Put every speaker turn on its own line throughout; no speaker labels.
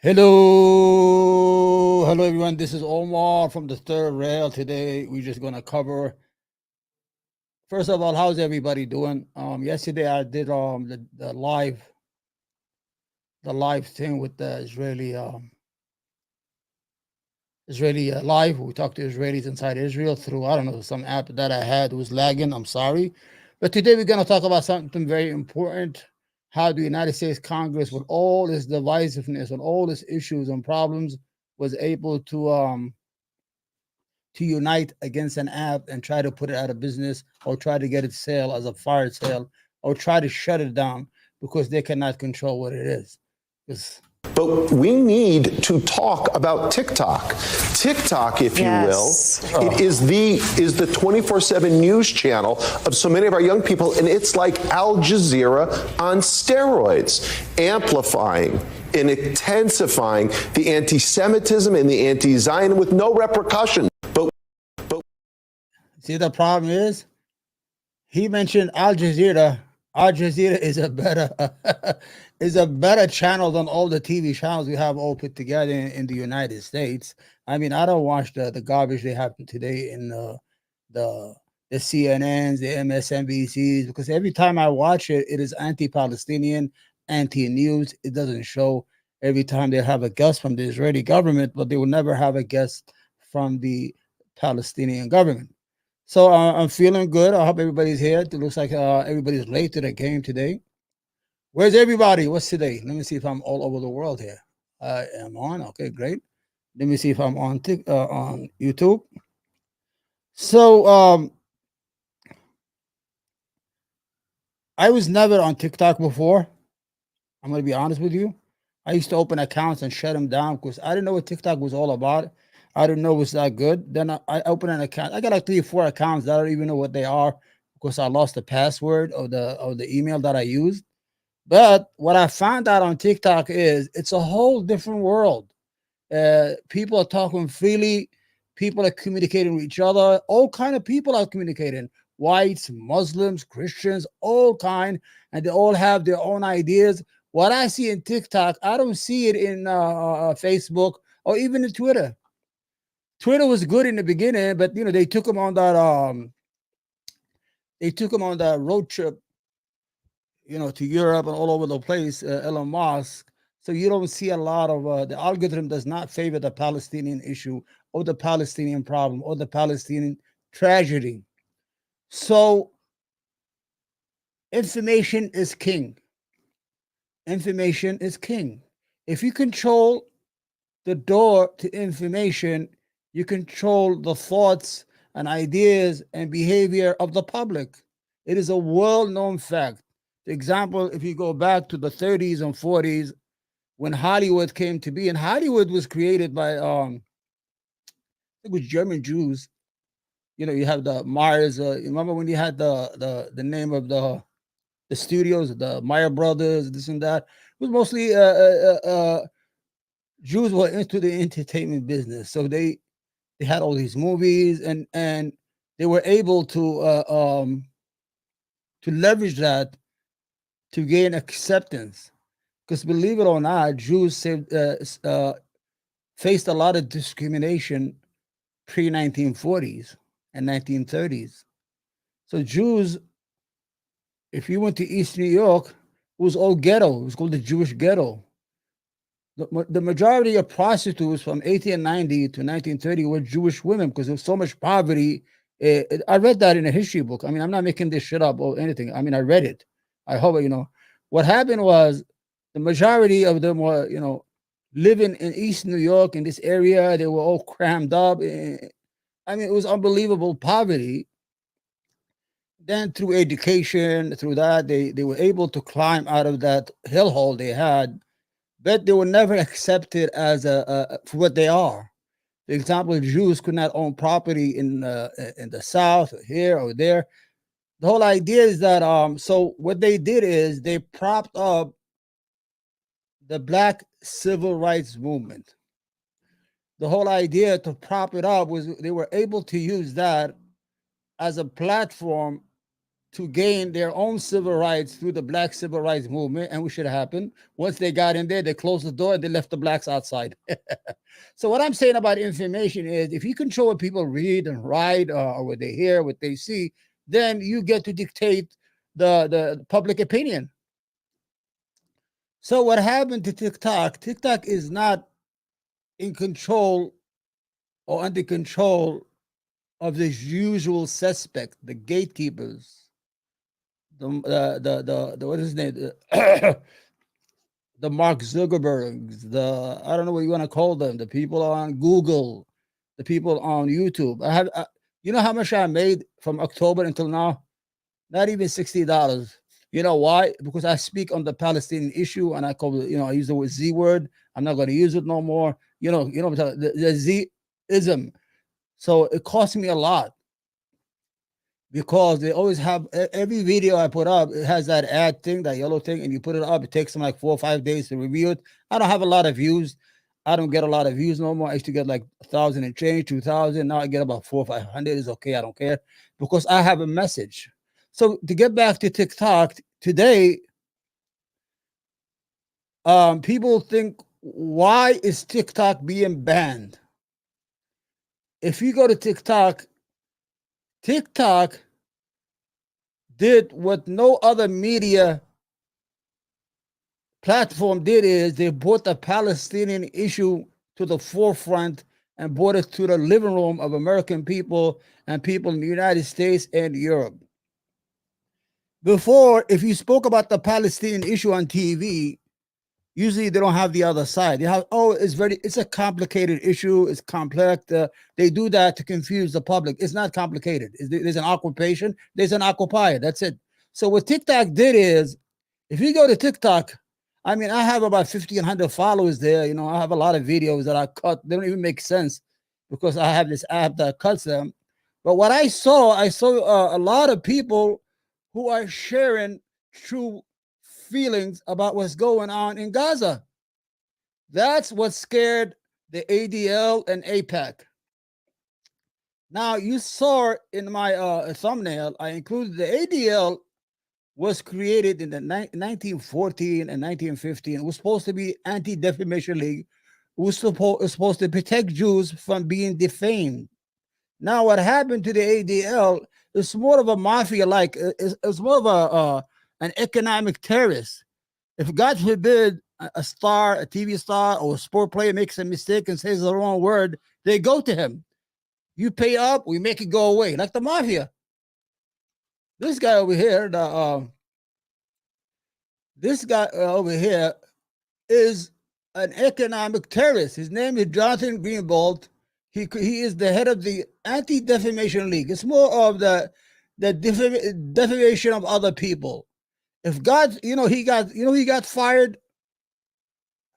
Hello, everyone. This is Omar from the Third Rail. Today, we're just gonna cover. First of all, how's everybody doing? Yesterday I did the live thing with the Israeli live. We talked to Israelis inside Israel through I don't know some app that I had was lagging. I'm sorry, but today we're gonna talk about something very important. How the United States Congress, with all its divisiveness and all its issues and problems, was able to unite against an app and try to put it out of business or try to get it sale as a fire sale or try to shut it down because they cannot control what it is.
But we need to talk about TikTok. TikTok, if you will, it is the 24/7 news channel of so many of our young people, and it's like Al Jazeera on steroids, amplifying and intensifying the anti-Semitism and the anti-Zionism with no repercussion. But
see, the problem he mentioned Al Jazeera. Al Jazeera is a better is a better channel than all the TV channels we have all put together in the United States. I mean, I don't watch the garbage they have today in the the CNNs, the MSNBCs, because every time I watch it, it is anti-Palestinian, anti-news. It doesn't show. Every time they have a guest from the Israeli government, but they will never have a guest from the Palestinian government. So I'm feeling good. I hope everybody's here. It looks like everybody's late to the game today. Where's everybody? What's today? Let me see if I'm all over the world here. I am on. Okay, great. Let me see if I'm on YouTube. So I was never on TikTok before. I'm gonna be honest with you. I used to open accounts and shut them down because I didn't know what TikTok was all about. I didn't know it was that good. Then I opened an account. I got like 3 or 4 accounts that I don't even know what they are because I lost the password of the email that I used. But what I found out on TikTok is it's a whole different world. People are talking freely. People are communicating with each other. All kind of people are communicating. Whites, Muslims, Christians, all kind, and they all have their own ideas. What I see in TikTok, I don't see it in Facebook or even in Twitter. Twitter was good in the beginning, but they took him on that road trip, to Europe and all over the place, Elon Musk. So you don't see a lot of the algorithm does not favor the Palestinian issue or the Palestinian problem or the Palestinian tragedy. So information is king. Information is king. If you control the door to information, you control the thoughts and ideas and behavior of the public. It is a well known fact. For example, if you go back to the 30s and 40s, when Hollywood came to be, and Hollywood was created by, it was German Jews. You have the Myers. Remember when you had the name of the studios, the Meyer brothers, this and that. It was mostly Jews were into the entertainment business, so they had all these movies, and they were able to leverage that to gain acceptance. Because believe it or not, Jews faced a lot of discrimination pre 1940s and 1930s. So Jews, if you went to East New York, it was all ghetto. It was called the Jewish ghetto. The majority of prostitutes from 1890 to 1930 were Jewish women because there was so much poverty. I read that in a history book. I mean, I'm not making this shit up or anything. I mean, I read it. I hope what happened was the majority of them were, living in East New York in this area. They were all crammed up. I mean, it was unbelievable poverty. Then through education, through that, they were able to climb out of that hellhole they had, but they were never accepted as for what they are. For example, Jews could not own property in the South or here or there. The whole idea is that so what they did is they propped up the Black civil rights movement. The whole idea to prop it up was they were able to use that as a platform to gain their own civil rights through the Black civil rights movement, and which should happen. Once they got in there, they closed the door and they left the blacks outside. So what I'm saying about information is, if you control what people read and write, or what they hear, what they see, then you get to dictate the public opinion. So what happened to TikTok? TikTok is not in control or under control of the usual suspect, the gatekeepers, the what is his name, the Mark Zuckerbergs, the, I don't know what you want to call them, the people on Google, the people on YouTube. I have, you know how much I made from October until now? Not even $60. You know why? Because I speak on the Palestinian issue, and I call it, I use the word Z word. I'm not going to use it no more. The Z-ism. So it cost me a lot, because they always have, every video I put up, it has that ad thing, that yellow thing, and you put it up, it takes them like 4 or 5 days to review it. I don't have a lot of views. I don't get a lot of views no more. I used to get like 1,000 and change, 2,000. Now I get about 400 or 500. It's okay. I don't care, because I have a message. So to get back to TikTok today, people think, why is TikTok being banned? If you go to TikTok, TikTok did what no other media platform did, is they brought the Palestinian issue to the forefront and brought it to the living room of American people and people in the United States and Europe. Before, if you spoke about the Palestinian issue on TV, usually they don't have the other side. They have, it's a complicated issue. It's complex. They do that to confuse the public. It's not complicated. There's an occupation. There's an occupier. That's it. So what TikTok did is, if you go to TikTok, I mean, I have about 1,500 followers there. I have a lot of videos that I cut. They don't even make sense, because I have this app that cuts them. But what I saw a lot of people who are sharing true feelings about what's going on in Gaza. That's what scared the ADL and AIPAC. Now, you saw in my thumbnail, I included the ADL was created in the 1914 and 1915. It was supposed to be Anti-Defamation League. It was supposed to protect Jews from being defamed. Now, what happened to the ADL is more of a mafia-like. It's more of an economic terrorist. If, God forbid, a star, a TV star, or a sport player makes a mistake and says the wrong word, they go to him. You pay up, we make it go away, like the mafia. This guy over here, is an economic terrorist. His name is Jonathan Greenwald. He is the head of the Anti-Defamation League. It's more of the defamation of other people. If God, he got fired.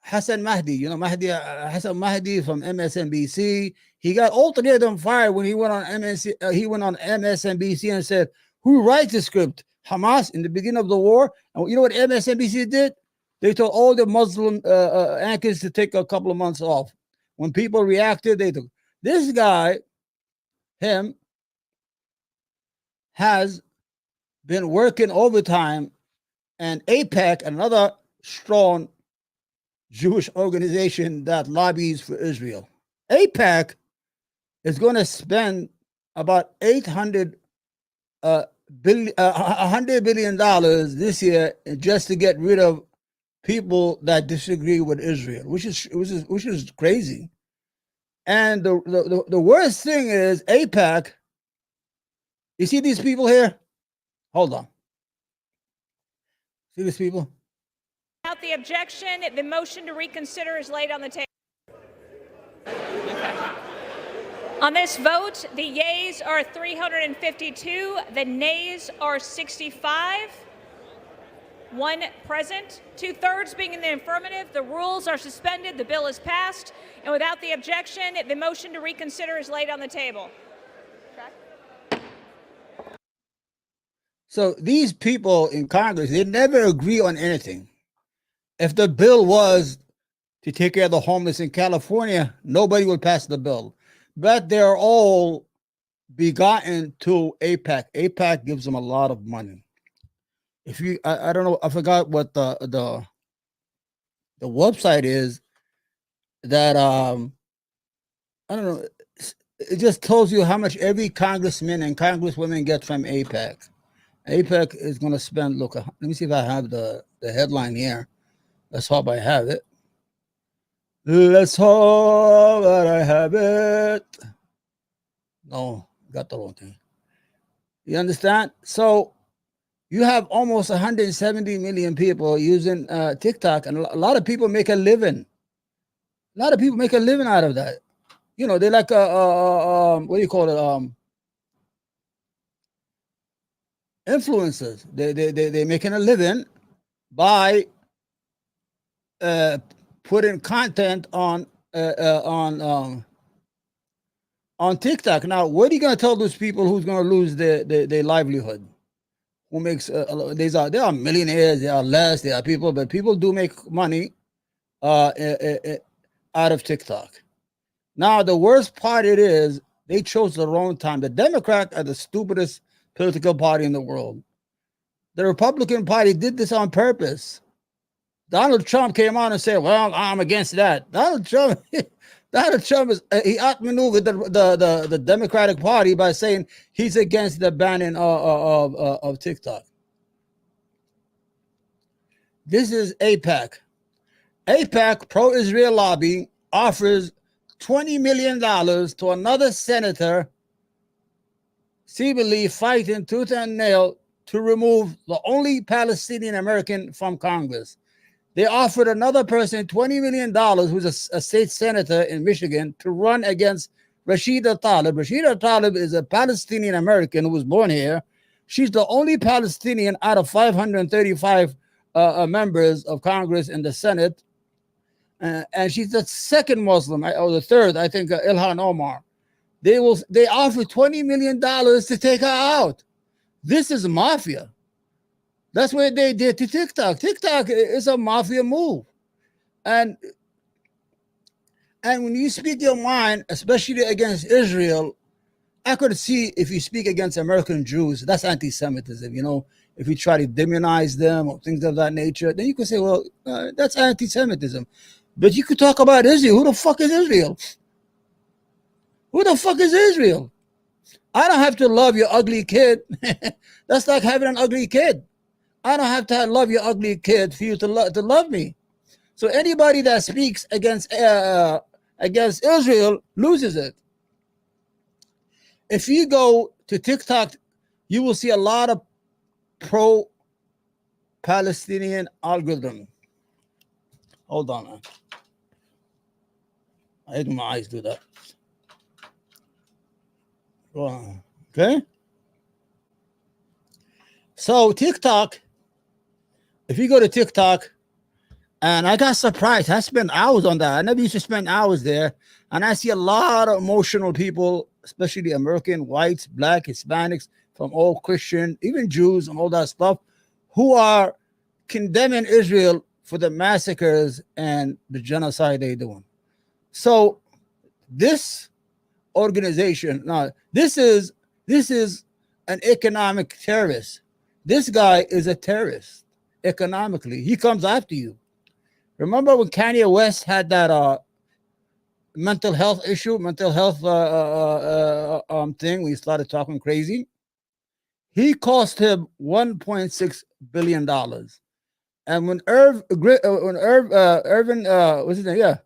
Hassan Mahdi, Hassan Mahdi from MSNBC. He got all three of them fired when he went on MSNBC and said, "Who writes the script? Hamas in the beginning of the war." And you know what MSNBC did? They told all the Muslim anchors to take a couple of months off. When people reacted, they took. This guy, him, has been working overtime, and AIPAC, another strong Jewish organization that lobbies for Israel. AIPAC is going to spend about $100 billion this year just to get rid of people that disagree with Israel, which is crazy. And the worst thing is AIPAC. You see these people here? Hold on. See these people?
Without the objection, the motion to reconsider is laid on the table. On this vote, the yeas are 352, the nays are 65. One present, 2/3 being in the affirmative. The rules are suspended. The bill is passed. And without the objection, the motion to reconsider is laid on the table.
So these people in Congress, they never agree on anything. If the bill was to take care of the homeless in California, nobody would pass the bill. But they're all begotten to APAC. APAC gives them a lot of money. If you, I don't know, I forgot what the website is that I don't know. It just tells you how much every congressman and congresswoman gets from APAC. APAC is going to spend. Look, let me see if I have the headline here. Let's hope I have it. Let's hope that I have it. No, got the wrong thing. You understand? So you have almost 170 million people using TikTok, and a lot of people make a living. A lot of people make a living out of that. You know, they like what do you call it? Influencers. They're making a living by putting content on TikTok. Now, what are you going to tell those people who's going to lose their livelihood? Who makes there are millionaires, there are less, there are people, but people do make money out of TikTok. Now, the worst part it is they chose the wrong time. The Democrats are the stupidest political party in the world. The Republican Party did this on purpose. Donald Trump came on and said, "Well, I'm against that." Donald Trump is he outmaneuvered the Democratic Party by saying he's against the banning of TikTok. This is APAC. APAC, pro-Israel lobby, offers $20 million to another senator, seemingly fighting tooth and nail to remove the only Palestinian American from Congress. They offered another person $20 million, who's a state senator in Michigan, to run against Rashida Tlaib. Rashida Tlaib is a Palestinian American who was born here. She's the only Palestinian out of 535 members of Congress in the Senate. And she's the second Muslim, or the third, I think, Ilhan Omar. They offered $20 million to take her out. This is mafia. That's what they did to TikTok. TikTok is a mafia move. And when you speak your mind, especially against Israel, I could see if you speak against American Jews, that's anti-Semitism. You know, if you try to demonize them or things of that nature, then you could say, well, that's anti-Semitism. But you could talk about Israel. Who the fuck is Israel? Who the fuck is Israel? I don't have to love your ugly kid. That's like having an ugly kid. I don't have to love your ugly kid for you to love me. So anybody that speaks against Israel loses it. If you go to TikTok, you will see a lot of pro-Palestinian algorithm. Hold on, man. I hate when my eyes do that. Go on. Okay. So TikTok, if you go to TikTok, and I got surprised. I spent hours on that. I never used to spend hours there. And I see a lot of emotional people, especially American, whites, black, Hispanics, from all Christian, even Jews and all that stuff, who are condemning Israel for the massacres and the genocide they're doing. So this organization, now this is an economic terrorist. This guy is a terrorist economically. He comes after you. Remember when Kanye West had that mental health issue, thing, we started talking crazy? He cost him $1.6 billion. And when Irvin, what's his name? Yeah.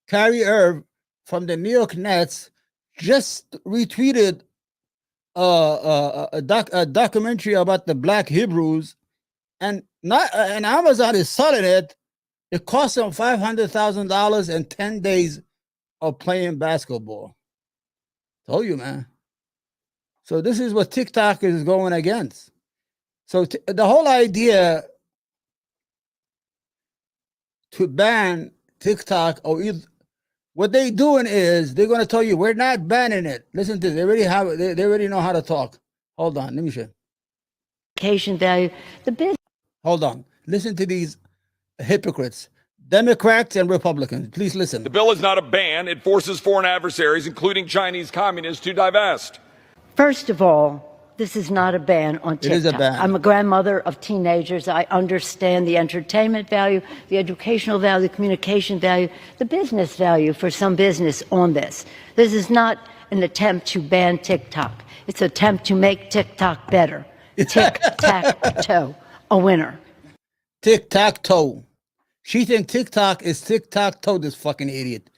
Kyrie Irving from the New York Nets just retweeted a documentary about the Black Hebrews, and Amazon is selling it. It cost them $500,000 and 10 days of playing basketball. Told you, man. So this is what TikTok is going against. So the whole idea to ban TikTok, or what they're doing is they're going to tell you we're not banning it. Listen to this. They already have it. They already know how to talk. Hold on. Let me show you.
Value. The bid.
Hold on. Listen to these hypocrites. Democrats and Republicans. Please listen.
The bill is not a ban. It forces foreign adversaries, including Chinese communists, to divest.
First of all, this is not a ban on TikTok.
It is a ban.
I'm a grandmother of teenagers. I understand the entertainment value, the educational value, the communication value, the business value for some business on this. This is not an attempt to ban TikTok. It's an attempt to make TikTok better. Tic-tac-toe, a winner.
Tic-tac-toe. She thinks TikTok is tic-tac-toe, this fucking idiot.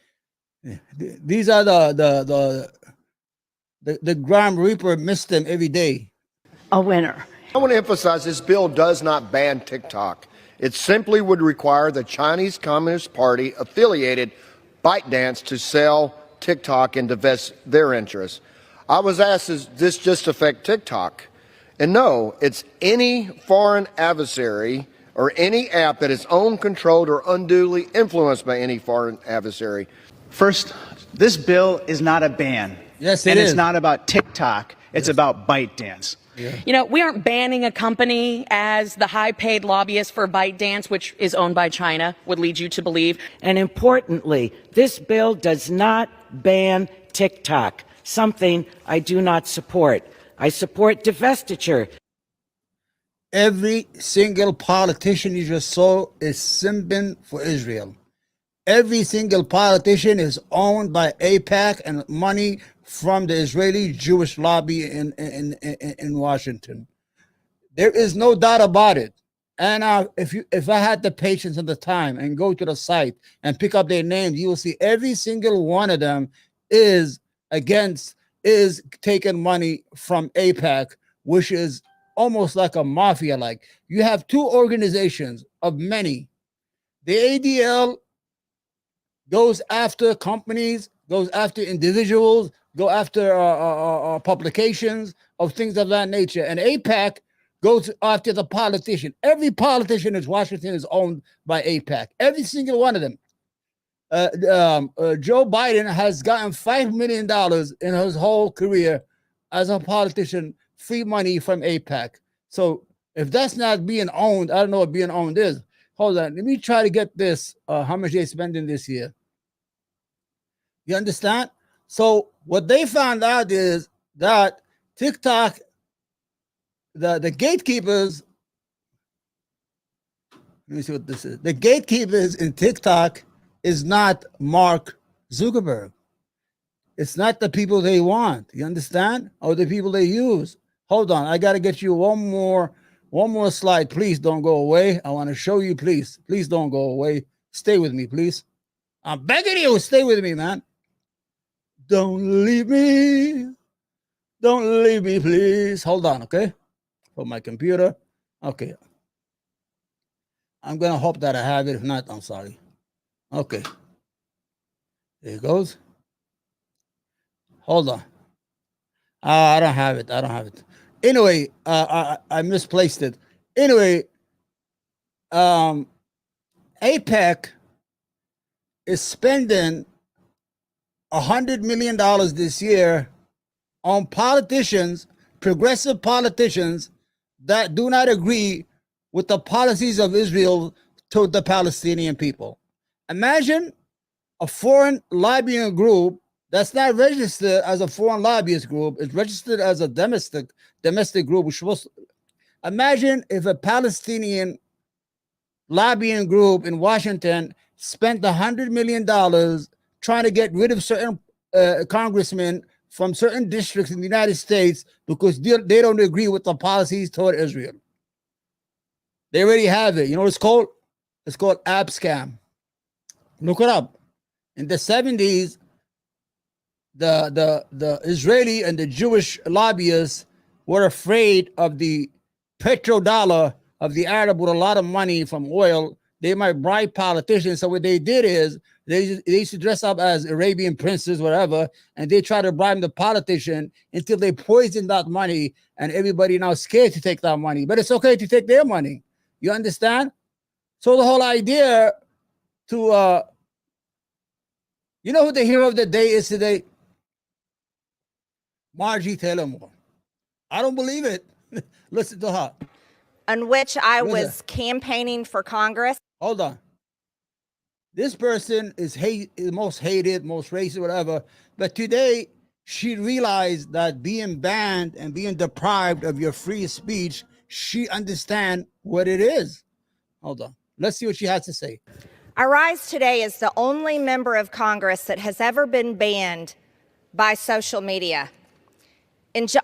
These are the Grim Reaper missed them every day.
A winner.
I want to emphasize this bill does not ban TikTok. It simply would require the Chinese Communist Party affiliated ByteDance to sell TikTok and divest their interests. I was asked, does this just affect TikTok? And no, it's any foreign adversary or any app that is owned, controlled, or unduly influenced by any foreign adversary.
First, this bill is not a ban.
Yes, it
and
is.
it's not about TikTok. It's about ByteDance.
Yeah.
You know, we aren't banning a company as the high-paid lobbyist for ByteDance, which is owned by China, would lead you to believe.
And importantly, this bill does not ban TikTok, something I do not support. I support divestiture.
Every single politician you just saw is simping for Israel. Every single politician is owned by AIPAC and money from the Israeli Jewish lobby in Washington. There is no doubt about it. And if I had the patience and the time and go to the site and pick up their names, you will see every single one of them is taking money from AIPAC, which is almost like a mafia. Like, you have two organizations of many. The ADL goes after companies, goes after individuals, go after publications of things of that nature. And AIPAC goes after the politician. Every politician in Washington is owned by AIPAC. Every single one of them. Joe Biden has gotten $5 million in his whole career as a politician, free money from AIPAC. So if that's not being owned, I don't know what being owned is. Hold on, let me try to get this, how much they're spending this year. You understand? So what they found out is that TikTok, the gatekeepers, let me see what this is. The gatekeepers in TikTok is not Mark Zuckerberg. It's not the people they want. You understand? Or the people they use. Hold on, I got to get you one more slide. Please don't go away. I want to show you, please. Please don't go away. Stay with me, please. I'm begging you, stay with me, man. Don't leave me. Don't leave me, please. Hold on, okay? For my computer. Okay. I'm going to hope that I have it. If not, I'm sorry. Okay. There it goes. Hold on. I don't have it. I don't have it. Anyway, I misplaced it. Anyway, AIPAC is spending $100 million this year on politicians, progressive politicians that do not agree with the policies of Israel toward the Palestinian people. Imagine a foreign lobbying group that's not registered as a foreign lobbyist group. It's registered as a domestic group. Which was, imagine if a Palestinian lobbying group in Washington spent $100 million trying to get rid of certain congressmen from certain districts in the United States because they don't agree with the policies toward Israel. They already have it. You know what it's called? It's called AppScam. Look it up. In the 70s, the Israeli and the Jewish lobbyists were afraid of the petrodollar of the Arab with a lot of money from oil. They might bribe politicians. So what they did is they used to dress up as Arabian princes, whatever, and they try to bribe the politician until they poisoned that money, and everybody now scared to take that money. But it's okay to take their money. You understand? So the whole idea to, you know who the hero of the day is today? Margie Taylor Moore. I don't believe it. Listen to her.
On which I was campaigning for Congress.
Hold on. This person is most hated, most racist, whatever. But today, she realized that being banned and being deprived of your free speech, she understands what it is. Hold on. Let's see what she has to say.
I rise today as the only member of Congress that has ever been banned by social media.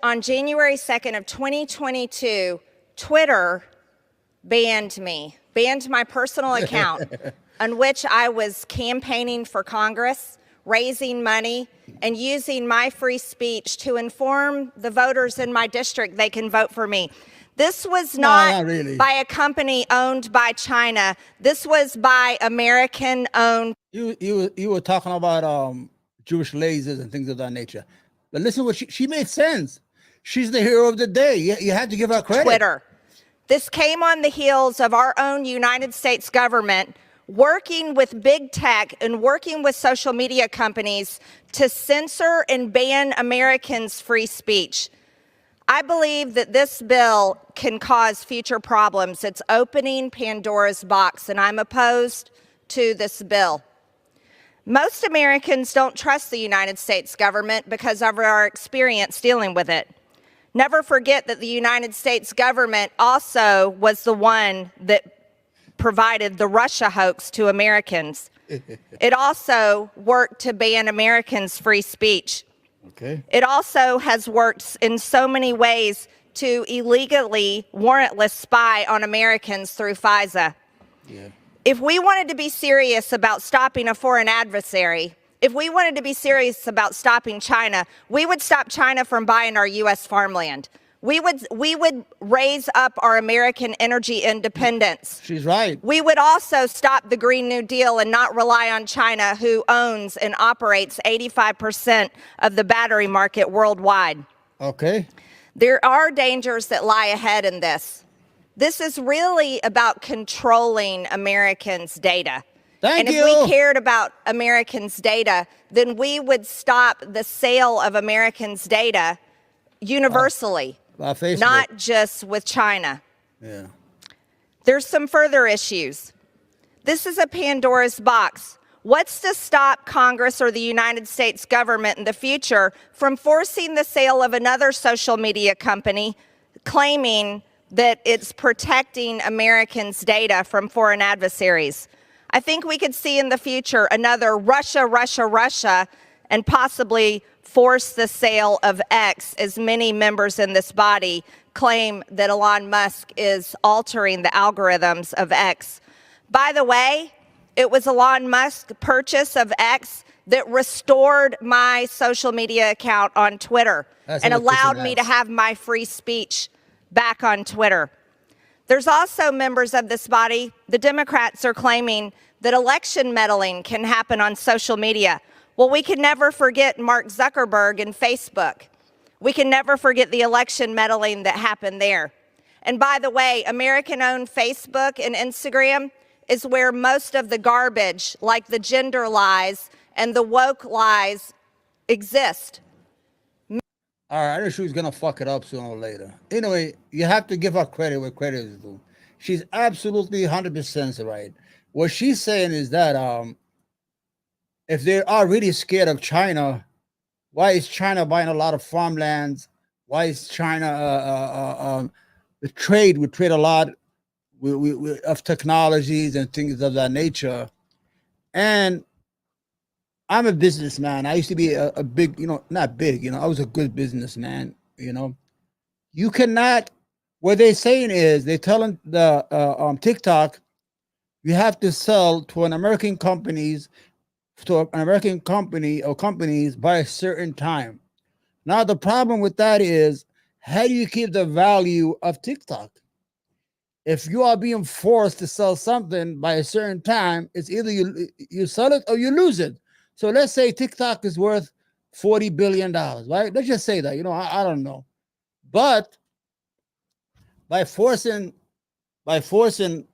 On January 2nd of 2022, Twitter banned me, banned my personal account on which I was campaigning for Congress, raising money, and using my free speech to inform the voters in my district they can vote for me. This was not
really.
by a company owned by China. This was by American-owned.
You were talking about Jewish lasers and things of that nature. But listen, what she made sense. She's the hero of the day. You have to give her credit.
Twitter. This came on the heels of our own United States government working with big tech and working with social media companies to censor and ban Americans' free speech. I believe that this bill can cause future problems. It's opening Pandora's box, and I'm opposed to this bill. Most Americans don't trust the United States government because of our experience dealing with it. Never forget that the United States government also was the one that provided the Russia hoax to Americans. It also worked to ban Americans' free speech.
Okay.
It also has worked in so many ways to illegally, warrantless spy on Americans through FISA.
Yeah.
If we wanted to be serious about stopping a foreign adversary, if we wanted to be serious about stopping China, we would stop China from buying our U.S. farmland. We would raise up our American energy independence.
She's right.
We would also stop the Green New Deal and not rely on China, who owns and operates 85% of the battery market worldwide.
Okay.
There are dangers that lie ahead in this. This is really about controlling Americans' data.
Thank you.
And if we cared about Americans' data, then we would stop the sale of Americans' data universally, not just with China.
Yeah.
There's some further issues. This is a Pandora's box. What's to stop Congress or the United States government in the future from forcing the sale of another social media company claiming that it's protecting Americans' data from foreign adversaries? I think we could see in the future another Russia, and possibly force the sale of X, as many members in this body claim that Elon Musk is altering the algorithms of X. By the way, it was Elon Musk's purchase of X that restored my social media account on Twitter and allowed me to have my free speech back on Twitter. There's also members of this body, the Democrats are claiming that election meddling can happen on social media. Well, we can never forget Mark Zuckerberg and Facebook. We can never forget the election meddling that happened there. And by the way, American-owned Facebook and Instagram is where most of the garbage, like the gender lies and the woke lies, exist.
All right, I knew she was gonna fuck it up sooner or later. Anyway, you have to give her credit where credit is due. She's absolutely 100% right. What she's saying is that if they are really scared of China, why is China buying a lot of farmlands? Why is China we trade a lot of technologies and things of that nature? And I'm a businessman. I used to be a big, not big, I was a good businessman, You cannot, what they're saying is, they're telling the TikTok, you have to sell to an American company or companies by a certain time. Now, the problem with that is, how do you keep the value of TikTok? If you are being forced to sell something by a certain time, it's either you sell it or you lose it. So let's say TikTok is worth $40 billion, right? Let's just say that, I don't know. But by forcing the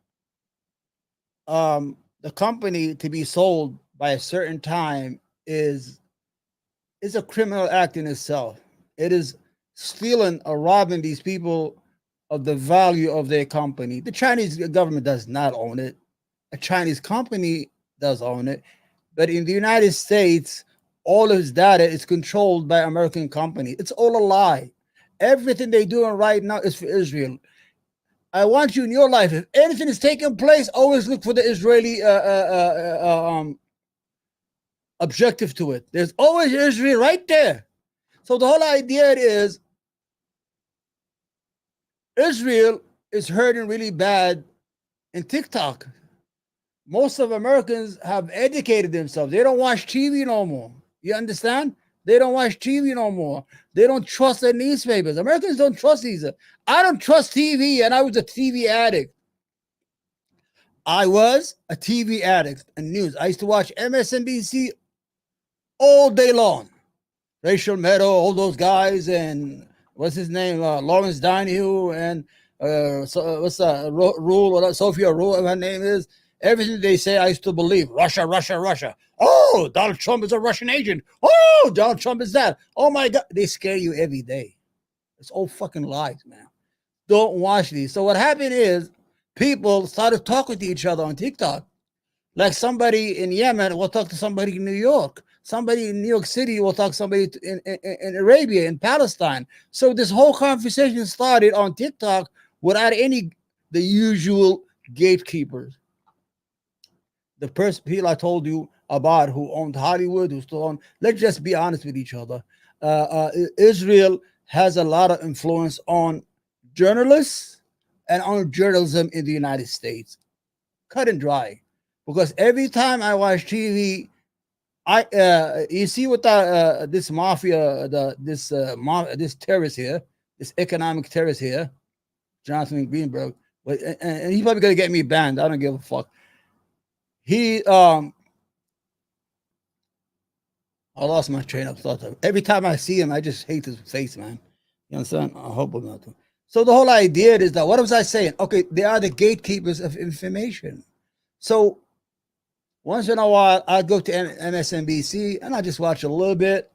company to be sold by a certain time is a criminal act in itself. It is stealing or robbing these people of the value of their company. The Chinese government does not own it. A Chinese company does own it. But in the United States, all of his data is controlled by American companies. It's all a lie. Everything they're doing right now is for Israel. I want you in your life, if anything is taking place, always look for the Israeli objective to it. There's always Israel right there. So the whole idea is Israel is hurting really bad in TikTok. Most of Americans have educated themselves. They don't watch TV no more. You understand? They don't watch TV no more. They don't trust their newspapers. Americans don't trust these. I don't trust TV, and I was a TV addict. I was a TV addict and news. I used to watch MSNBC all day long. Rachel Maddow, all those guys, and what's his name? Lawrence Donahue, and Sophia Rule, whatever her name is. Everything they say, I used to believe. Russia, Russia, Russia. Oh, Donald Trump is a Russian agent. Oh, Donald Trump is that. Oh my God. They scare you every day. It's all fucking lies, man. Don't watch these. So what happened is people started talking to each other on TikTok. Like somebody in Yemen will talk to somebody in New York. Somebody in New York City will talk to somebody in Arabia, in Palestine. So this whole conversation started on TikTok without the usual gatekeepers. The people I told you about who owned Hollywood, who still own, let's just be honest with each other. Israel has a lot of influence on journalists and on journalism in the United States. Cut and dry. Because every time I watch TV, you see what this mafia, this terrorist here, this economic terrorist here, Jonathan Greenberg, and he's probably gonna get me banned. I don't give a fuck. I lost my train of thought. Every time I see him, I just hate his face, man. You understand? I hope I'm not. So the whole idea is that, what was I saying? Okay, they are the gatekeepers of information. So once in a while, I go to MSNBC and I just watch a little bit,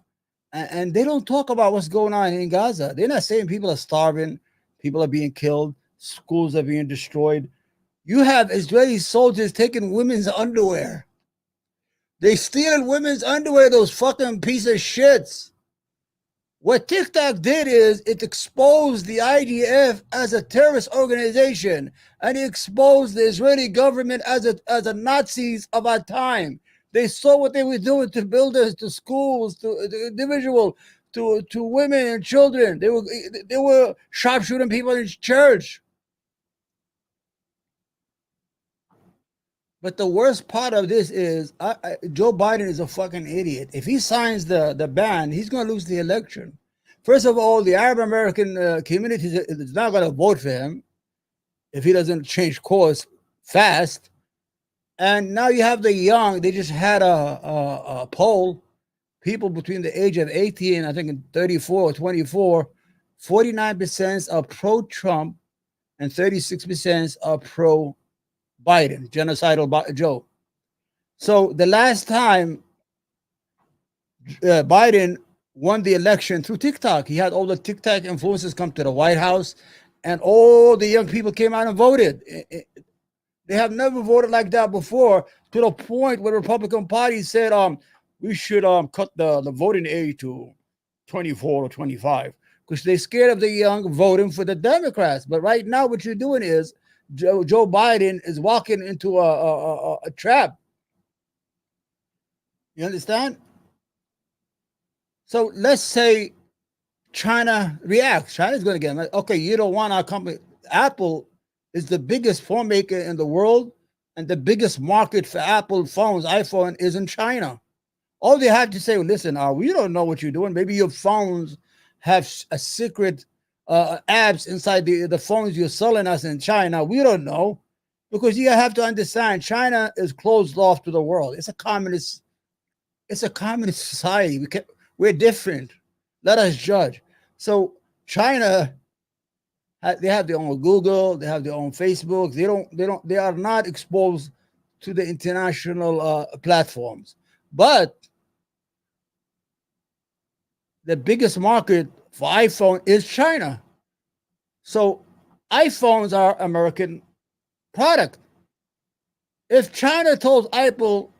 and they don't talk about what's going on in Gaza. They're not saying people are starving, people are being killed, schools are being destroyed. You have Israeli soldiers taking women's underwear. They stealing women's underwear, those fucking piece of shits. What TikTok did is it exposed the IDF as a terrorist organization, and it exposed the Israeli government as a Nazis of our time. They saw what they were doing to builders, to schools, to the individual, to women and children. They were sharpshooting people in church. But the worst part of this is Joe Biden is a fucking idiot. If he signs the ban, he's going to lose the election. First of all, the Arab American community is not going to vote for him if he doesn't change course fast. And now you have the young. They just had a poll. People between the age of 18, I think, and 34 or 24, 49% are pro-Trump and 36% are pro-Biden, genocidal Joe. So the last time Biden won the election through TikTok, he had all the TikTok influencers come to the White House, and all the young people came out and voted. They have never voted like that before, to the point where the Republican Party said, we should cut the voting age to 24 or 25, because they're scared of the young voting for the Democrats. But right now, what you're doing is Joe Biden is walking into a trap. You understand? So let's say China reacts. China's going to get them. Okay, you don't want our company. Apple is the biggest phone maker in the world, and the biggest market for Apple phones, iPhone, is in China. All they have to say, listen, we don't know what you're doing. Maybe your phones have a secret apps inside the phones you're selling us in China. We don't know, because you have to understand, China is closed off to the world. It's a communist society. We're different. Let us judge. So China, they have their own Google, they have their own Facebook. They are not exposed to the international platforms. But the biggest market for iPhone is China. So iPhones are American product. If China told Apple,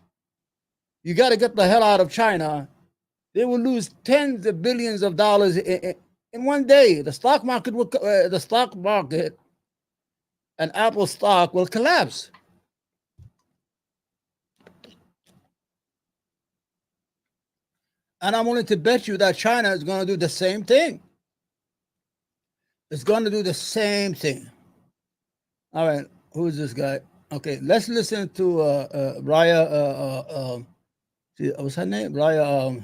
you got to get the hell out of China, they will lose tens of billions of dollars in one day. The stock market and Apple stock will collapse. And I'm willing to bet you that China is going to do the same thing. It's going to do the same thing. All right, who is this guy? Okay, let's listen to Raya. What's her name? Raya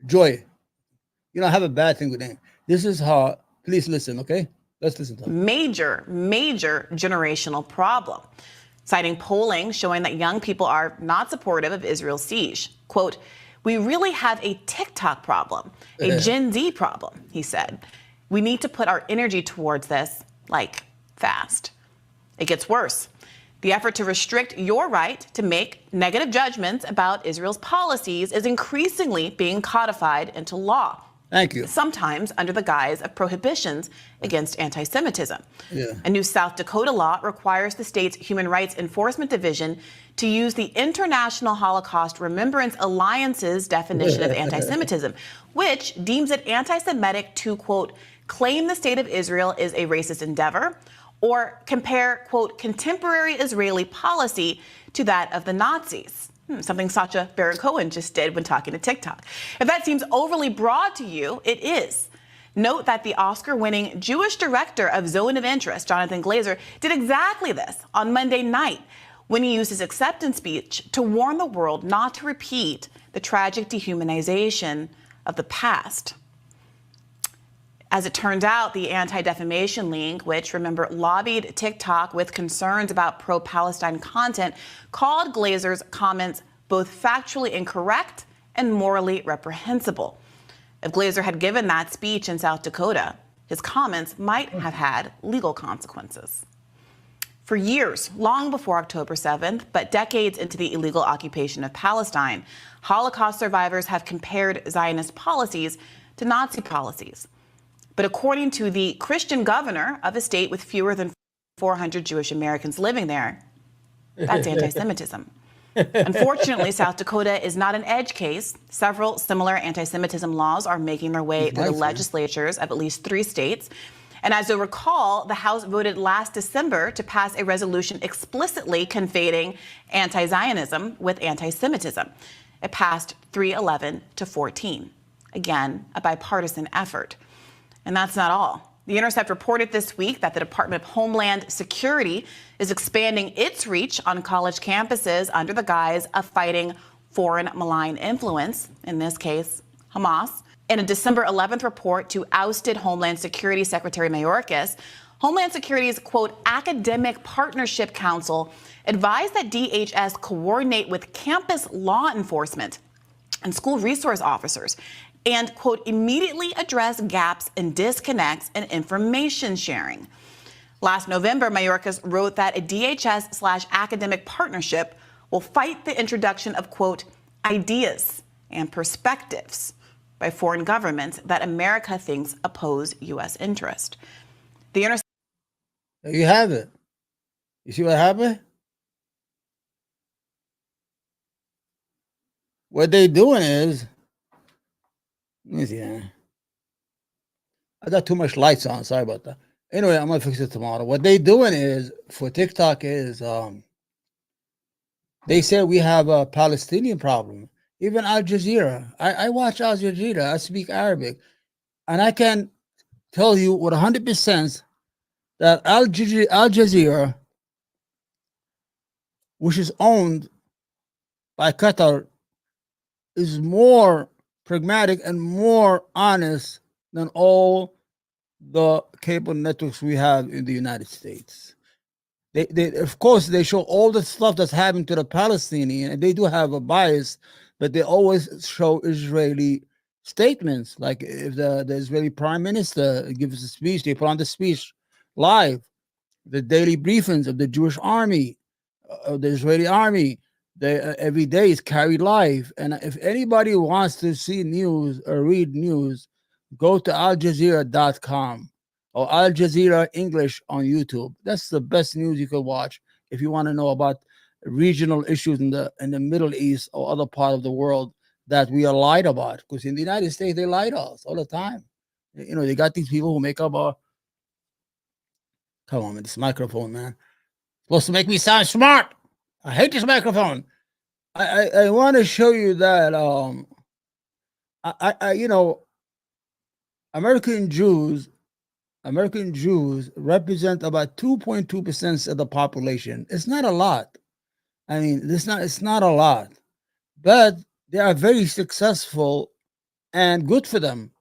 Joy. You know, I have a bad thing with name. This is her. Please listen, okay? Let's listen to her.
Major generational problem, citing polling showing that young people are not supportive of Israel's siege. Quote, "We really have a TikTok problem, a Gen Z problem," he said. "We need to put our energy towards this, like, fast." It gets worse. The effort to restrict your right to make negative judgments about Israel's policies is increasingly being codified into law.
Thank you.
Sometimes under the guise of prohibitions against anti-Semitism.
Yeah.
A new South Dakota law requires the state's Human Rights Enforcement Division to use the International Holocaust Remembrance Alliance's definition of anti-Semitism, which deems it anti-Semitic to, quote, claim the state of Israel is a racist endeavor, or compare, quote, contemporary Israeli policy to that of the Nazis. Something Sacha Baron Cohen just did when talking to TikTok. If that seems overly broad to you, it is. Note that the Oscar-winning Jewish director of Zone of Interest, Jonathan Glazer, did exactly this on Monday night when he used his acceptance speech to warn the world not to repeat the tragic dehumanization of the past. As it turned out, the Anti-Defamation League, which, remember, lobbied TikTok with concerns about pro-Palestine content, called Glazer's comments both factually incorrect and morally reprehensible. If Glazer had given that speech in South Dakota, his comments might have had legal consequences. For years, long before October 7th, but decades into the illegal occupation of Palestine, Holocaust survivors have compared Zionist policies to Nazi policies. But according to the Christian governor of a state with fewer than 400 Jewish Americans living there, that's anti-Semitism. Unfortunately, South Dakota is not an edge case. Several similar anti-Semitism laws are making their way through the legislatures of at least 3 states. And as you'll recall, the House voted last December to pass a resolution explicitly conflating anti-Zionism with anti-Semitism. It passed 311 to 14. Again, a bipartisan effort. And that's not all. The Intercept reported this week that the Department of Homeland Security is expanding its reach on college campuses under the guise of fighting foreign malign influence, in this case, Hamas. In a December 11th report to ousted Homeland Security Secretary Mayorkas, Homeland Security's, quote, Academic Partnership Council advised that DHS coordinate with campus law enforcement and school resource officers and, quote, immediately address gaps and disconnects in information sharing. Last November, Mayorkas wrote that a DHS/academic partnership will fight the introduction of, quote, ideas and perspectives by foreign governments that America thinks oppose U.S. interest. The Intercept.
There you have it. You see what happened? What they're doing is, let me see. I got too much lights on. Sorry about that. Anyway, I'm gonna fix it tomorrow. What they're doing is for TikTok is they say we have a Palestinian problem. Even Al Jazeera. I watch Al Jazeera. I speak Arabic, and I can tell you with 100% that Al Jazeera, which is owned by Qatar, is more pragmatic and more honest than all the cable networks we have in the United States. They of course, they show all the stuff that's happened to the Palestinian, and they do have a bias, but they always show Israeli statements. Like if the Israeli prime minister gives a speech, they put on the speech live. The daily briefings of the Jewish army, of the Israeli army, every day is carried live. And if anybody wants to see news or read news, go to aljazeera.com or Al Jazeera English on YouTube. That's the best news you could watch if you want to know about regional issues in the Middle East or other part of the world that we are lied about. Because in the United States, they lie to us all the time. You know, they got these people who make up a. Come on, man, this microphone, man. Supposed to make me sound smart. I hate this microphone. I want to show you that you know, American Jews represent about 2.2% of the population. It's not a lot. I mean, it's not a lot, but they are very successful and good for them.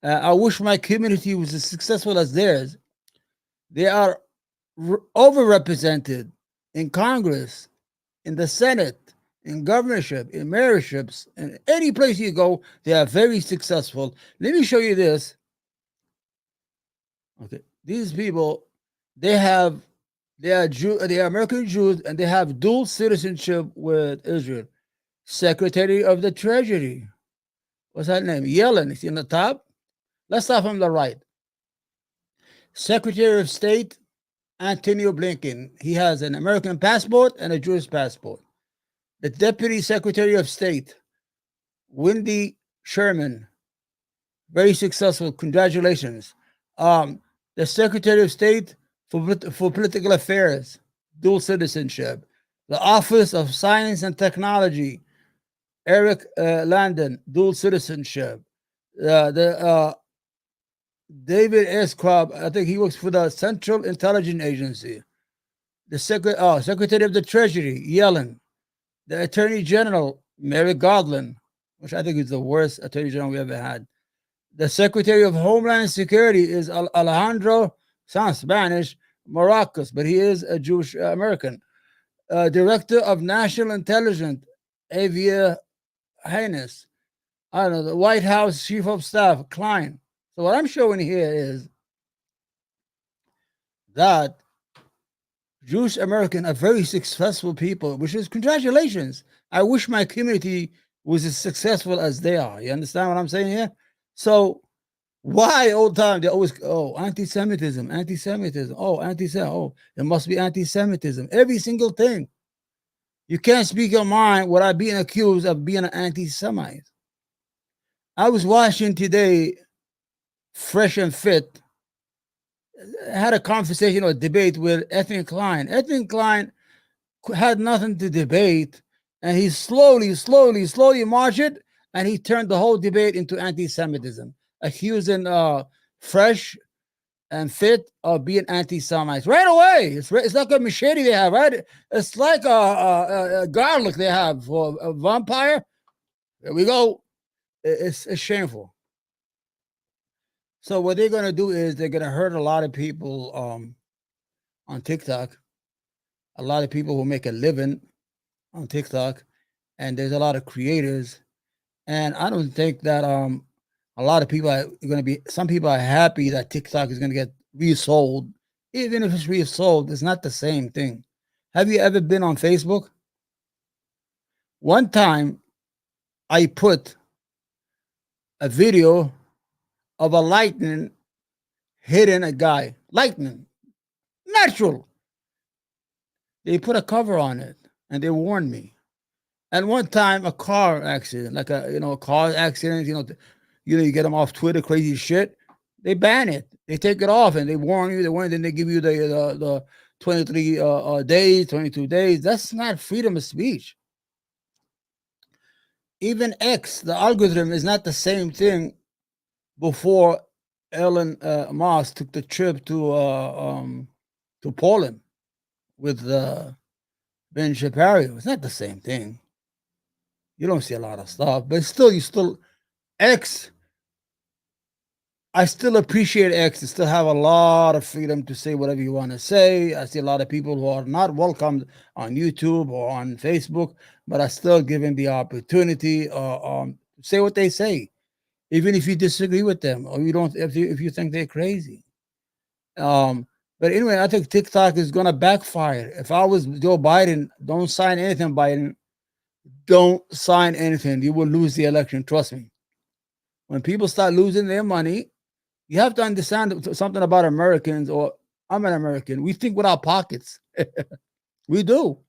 I wish my community was as successful as theirs. They are overrepresented in Congress, in the Senate, in governorship, in mayorships, and any place you go, they are very successful. Let me show you this. Okay, these people, they are American Jews, and they have dual citizenship with Israel. Secretary of the Treasury, what's that name? Yellen, is he on the top? Let's start from the right. Secretary of State, Antonio Blinken. He has an American passport and a Jewish passport. The Deputy Secretary of State, Wendy Sherman, very successful. Congratulations. The Secretary of State for Political Affairs, dual citizenship. The Office of Science and Technology, Eric Landon, dual citizenship. David Esquab, I think he works for the Central Intelligence Agency. The Secretary of the Treasury, Yellen. The Attorney General, Merrick Garland, which I think is the worst Attorney General we ever had. The Secretary of Homeland Security is Alejandro, sounds Spanish, Maracas, but he is a Jewish American. Director of National Intelligence, Avia Haynes. I don't know, the White House Chief of Staff, Klein. So what I'm showing here is that Jewish American are very successful people, which is congratulations. I wish my community was as successful as they are. You understand what I'm saying here? So why all the time they always, anti-Semitism, anti-Semitism, it must be anti-Semitism. Every single thing. You can't speak your mind without being accused of being an anti-Semite. I was watching today Fresh and Fit. I had a conversation or debate with Ethan Klein. Ethan Klein had nothing to debate, and he slowly marched it, and he turned the whole debate into anti-Semitism, accusing Fresh and Fit of being anti-Semites right away. It's like a machete they have, right? It's like a garlic they have for a vampire. There we go. It's shameful. So what they're going to do is they're going to hurt a lot of people on TikTok, a lot of people who make a living on TikTok, and there's a lot of creators. And I don't think that a lot of people are going to be, some people are happy that TikTok is going to get resold. Even if it's resold, it's not the same thing. Have you ever been on Facebook? One time I put a video of a lightning hitting a guy. Lightning. Natural. They put a cover on it and they warned me. And one time a car accident, like a car accident, you get them off Twitter, crazy shit. They ban it. They take it off and they warn you. Then they give you the 23 days, 22 days. That's not freedom of speech. Even X, the algorithm is not the same thing. Before Elon Musk took the trip to Poland with Ben Shapiro, it's not the same thing. You don't see a lot of stuff, but still X. I still appreciate X. You still have a lot of freedom to say whatever you want to say. I see a lot of people who are not welcomed on YouTube or on Facebook, but I still give them the opportunity to say what they say. Even if you disagree with them or you don't, if you think they're crazy. But anyway, I think TikTok is going to backfire. If I was Joe Biden, don't sign anything, Biden. Don't sign anything. You will lose the election. Trust me. When people start losing their money, you have to understand something about Americans, or I'm an American. We think with our pockets. We do.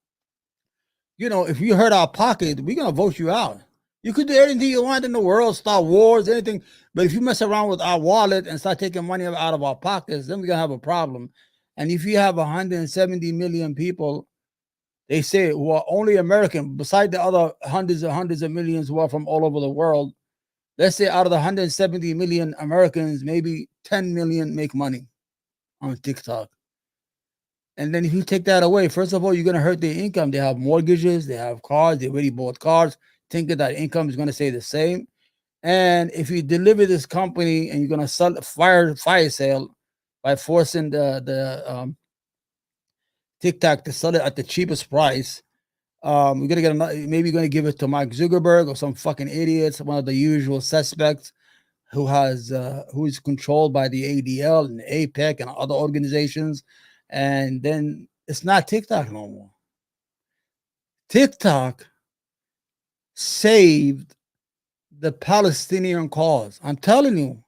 if you hurt our pocket, we're gonna vote you out. You could do anything you want in the world, start wars, anything. But if you mess around with our wallet and start taking money out of our pockets, then we're gonna have a problem. And if you have 170 million people, they say, who are only American, beside the other hundreds of millions who are from all over the world, let's say out of the 170 million Americans, maybe 10 million make money on TikTok. And then if you take that away, first of all, you're going to hurt their income. They have mortgages, they have cars, they already bought cars, thinking that income is going to stay the same. And if you deliver this company and you're going to sell fire sale by forcing the TikTok to sell it at the cheapest price, we're going to get maybe going to give it to Mark Zuckerberg or some fucking idiots, one of the usual suspects who is controlled by the ADL and APEC and other organizations. And then it's not TikTok no more. TikTok saved the Palestinian cause. I'm telling you,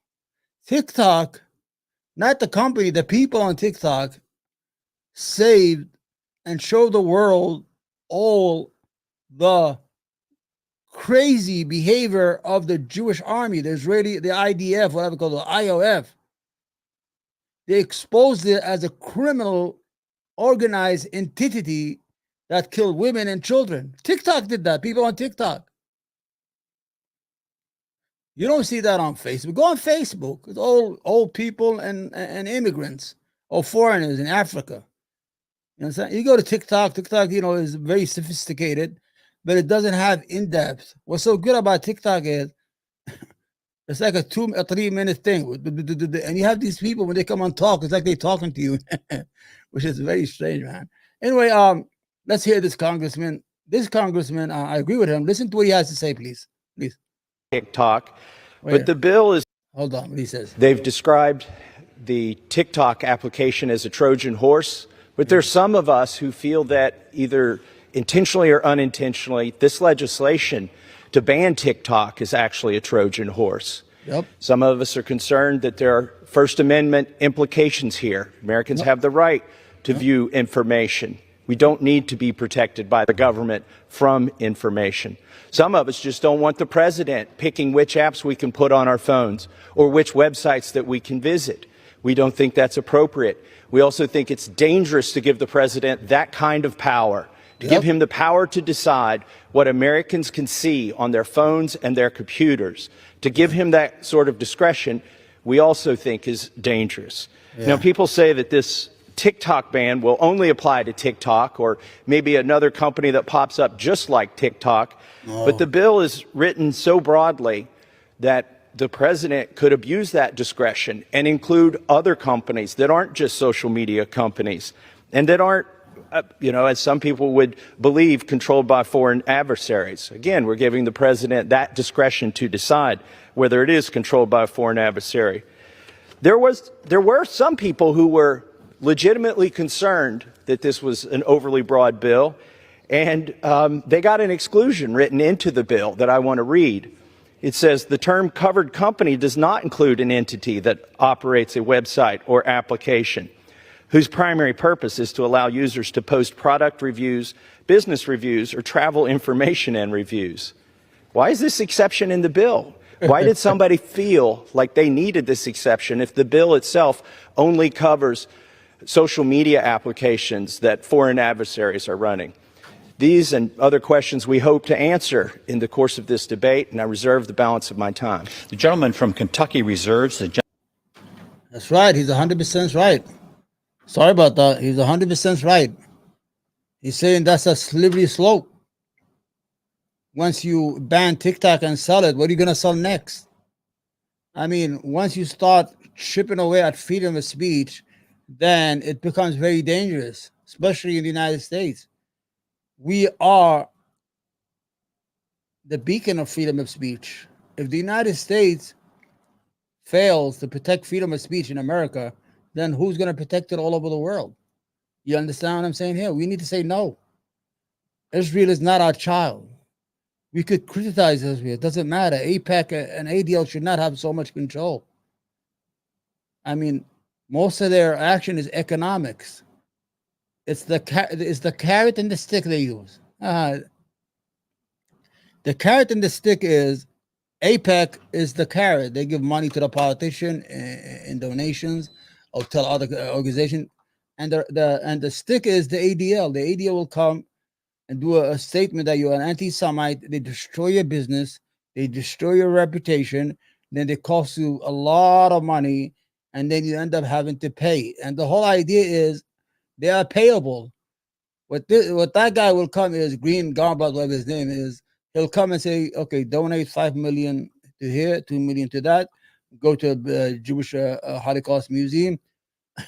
TikTok, not the company, the people on TikTok saved and showed the world all the crazy behavior of the Jewish army, the Israeli, the IDF, whatever called the IOF. They exposed it as a criminal organized entity that killed women and children. TikTok did that. People on TikTok. You don't see that on Facebook. Go on Facebook. It's all old people and immigrants or foreigners in Africa. You know what I'm saying? You go to TikTok. TikTok, is very sophisticated, but it doesn't have in-depth. What's so good about TikTok is it's like a 2 or 3 minute thing. And you have these people, when they come on talk, it's like they're talking to you, which is very strange, man. Anyway, let's hear this congressman. I agree with him. Listen to what he has to say, please. Please.
TikTok. But the bill is...
Hold on, what he says.
They've described the TikTok application as a Trojan horse, but there's some of us who feel that either intentionally or unintentionally, this legislation to ban TikTok is actually a Trojan horse.
Yep.
Some of us are concerned that there are First Amendment implications here. Americans have the right to view information. We don't need to be protected by the government from information. Some of us just don't want the president picking which apps we can put on our phones or which websites that we can visit. We don't think that's appropriate. We also think it's dangerous to give the president that kind of power, to give him the power to decide what Americans can see on their phones and their computers. To give him that sort of discretion, we also think is dangerous. Now, people say that this TikTok ban will only apply to TikTok or maybe another company that pops up just like TikTok. But the bill is written so broadly that the president could abuse that discretion and include other companies that aren't just social media companies and that aren't, as some people would believe, controlled by foreign adversaries. Again, we're giving the president that discretion to decide whether it is controlled by a foreign adversary. There were some people who were legitimately concerned that this was an overly broad bill, and they got an exclusion written into the bill that I want to read. It says the term covered company does not include an entity that operates a website or application whose primary purpose is to allow users to post product reviews, business reviews, or travel information and reviews. Why is this exception in the bill? Why did somebody feel like they needed this exception if the bill itself only covers social media applications that foreign adversaries are running? These and other questions we hope to answer in the course of this debate, and I reserve the balance of my time.
The gentleman from Kentucky reserves the...
That's right. He's 100% right. Sorry about that. He's 100% right. He's saying that's a slippery slope. Once you ban TikTok and sell it, what are you going to sell next? I mean, once you start chipping away at freedom of speech, then it becomes very dangerous, especially in the United States. We are the beacon of freedom of speech. If the United States fails to protect freedom of speech in America, then who's going to protect it all over the world? You understand what I'm saying here? We need to say no. Israel is not our child. We could criticize Israel. It doesn't matter. AIPAC and ADL should not have so much control. I mean, most of their action is economics. It's the carrot and the stick they use. The carrot and the stick is APEC is the carrot. They give money to the politician in donations or tell other organization, and the stick is the ADL. The ADL will come and do a statement that you're an anti-Semite. They destroy your business, they destroy your reputation, then they cost you a lot of money, and then you end up having to pay. And the whole idea is they are payable. What that guy will come is Green Garbat, whatever his name is. He'll come and say, okay, donate 5 million to here, 2 million to that. Go to the Jewish Holocaust Museum,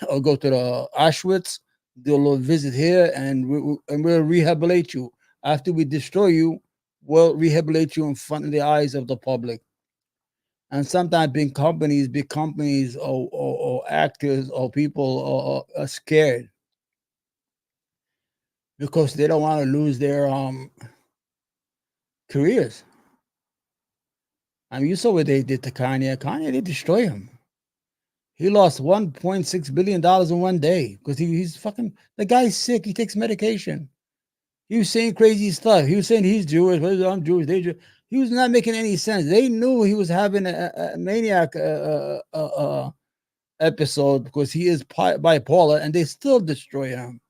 or go to the Auschwitz. Do a little visit here, and we'll rehabilitate you. After we destroy you, we'll rehabilitate you in front of the eyes of the public. And sometimes big companies or actors or people are scared because they don't want to lose their careers. I mean, you saw what they did to Kanye. Kanye, they destroy him. He lost $1.6 billion in one day because he's fucking, the guy's sick. He takes medication. He was saying crazy stuff. He was saying he's Jewish. I'm Jewish. They Jewish. He was not making any sense. They knew he was having a maniac episode because he is bipolar, and they still destroy him.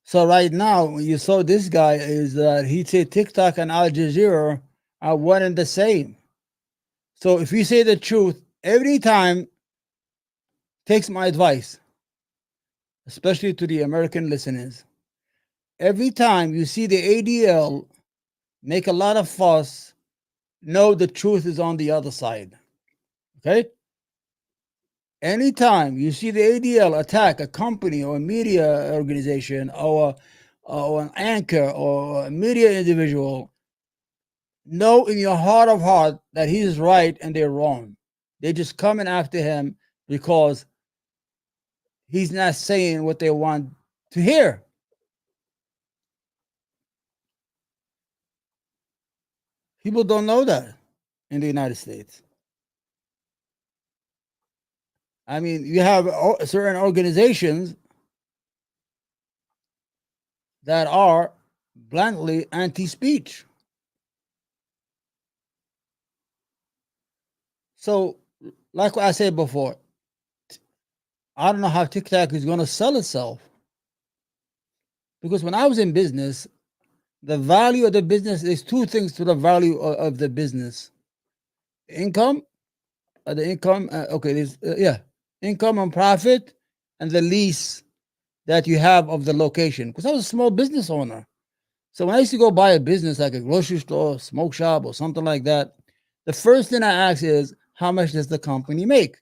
So right now, you saw this guy is that he said TikTok and Al Jazeera are one and the same. So if you say the truth, every time, takes my advice, especially to the American listeners. Every time you see the ADL make a lot of fuss, know the truth is on the other side. Okay? Anytime you see the ADL attack a company or a media organization or an anchor or a media individual, know in your heart of heart that he's right and they're wrong. They're just coming after him because he's not saying what they want to hear. People don't know that in the United States. I mean, you have certain organizations that are bluntly anti-speech. So, like I said before, I don't know how TikTok is going to sell itself. Because when I was in business, the value of the business, there's two things to the value of the business. Income, income and profit, and the lease that you have of the location. Because I was a small business owner. So when I used to go buy a business like a grocery store, smoke shop, or something like that, the first thing I ask is, how much does the company make?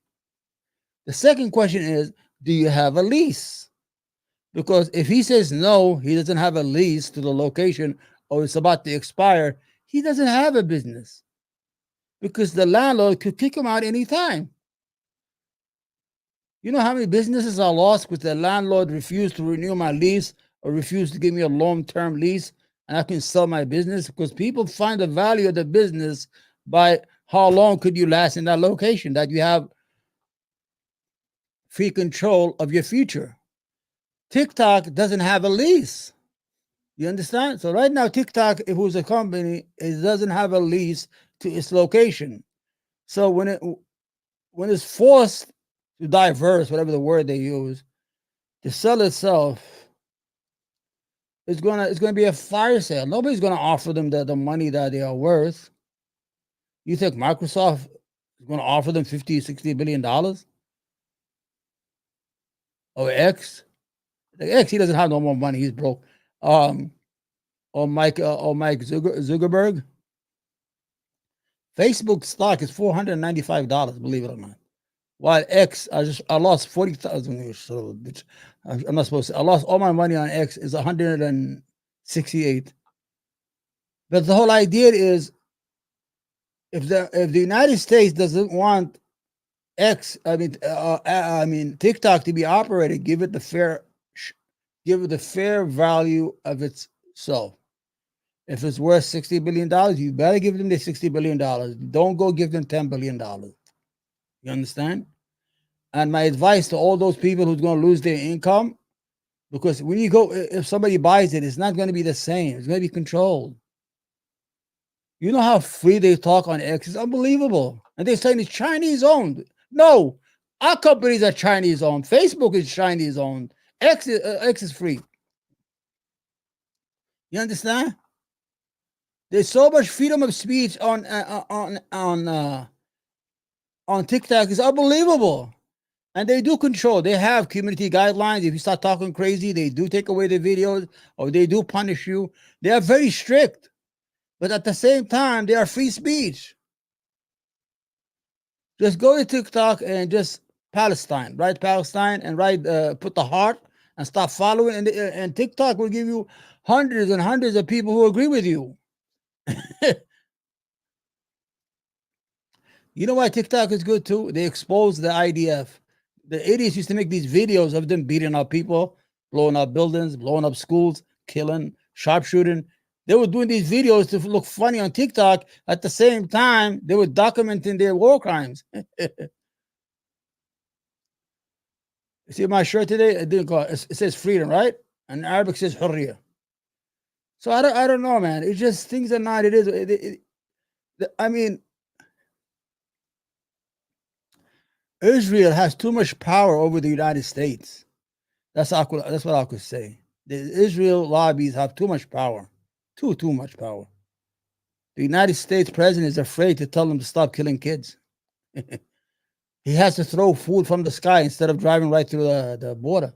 The second question is, do you have a lease? Because if he says no, he doesn't have a lease to the location, or it's about to expire, he doesn't have a business. Because the landlord could kick him out anytime. You know how many businesses are lost because the landlord refused to renew my lease or refused to give me a long-term lease, and I can sell my business? Because people find the value of the business by how long could you last in that location, that you have free control of your future. TikTok doesn't have a lease. You understand? So right now, TikTok, if it was a company, it doesn't have a lease to its location. So when it's forced to diverse, whatever the word they use, to sell itself, it's gonna be a fire sale. Nobody's gonna offer them the money that they are worth. You think Microsoft is gonna offer them $50-60 billion? Or X? X, he doesn't have no more money. He's broke. Or Mike Zuckerberg. Facebook stock is $495, believe it or not. While X, I lost 40,000. So I'm not supposed to. I lost all my money on X. Is 168. But the whole idea is, if the United States doesn't want TikTok to be operated, give it the fair value of itself. If it's worth $60 billion, you better give them the $60 billion. Don't go give them $10 billion. You understand? And my advice to all those people who's going to lose their income, Because when you go, if somebody buys it, it's not going to be the same. It's going to be controlled. You know how free they talk on X? It's unbelievable. And they're saying it's Chinese owned. No, our companies are Chinese owned. Facebook is Chinese owned. X is free. You understand? There's so much freedom of speech on TikTok. It's unbelievable. And they do control. They have community guidelines. If you start talking crazy, they do take away the videos or they do punish you. They are very strict. But at the same time, they are free speech. Just go to TikTok and just Palestine. Write Palestine and write, put the heart and stop following. And TikTok will give you hundreds and hundreds of people who agree with you. You know why TikTok is good too? They expose the IDF. The idiots used to make these videos of them beating up people, blowing up buildings, blowing up schools, killing, sharpshooting. They were doing these videos to look funny on TikTok. At the same time, they were documenting their war crimes. You see my shirt today? It says freedom, right? And in Arabic says hurriya. So I don't know, man. It's just things are not. It is. I mean, Israel has too much power over the United States. That's what I could say. The Israel lobbies have too much power. Too much power. The United States president is afraid to tell them to stop killing kids. He has to throw food from the sky instead of driving right through the border.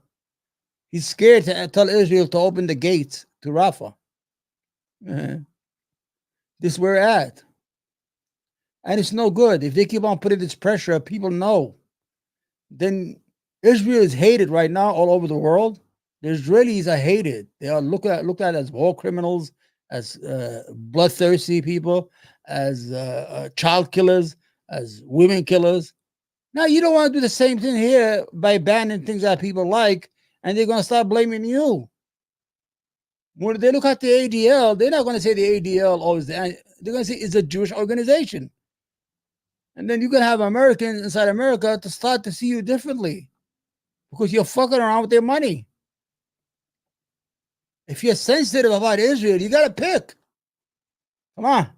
He's scared to tell Israel to open the gates to Rafah. This is where we're at. And it's no good. If they keep on putting this pressure, people know. Then Israel is hated right now all over the world. The Israelis are hated. They are looked at as war criminals, as bloodthirsty people, as child killers, as women killers. Now, you don't want to do the same thing here by banning things that people like, and they're going to start blaming you. When they look at the ADL, they're not going to say the ADL always. They're going to say it's a Jewish organization. And then you're going to have Americans inside America to start to see you differently because you're fucking around with their money. If you're sensitive about Israel, you got to pick. Come on.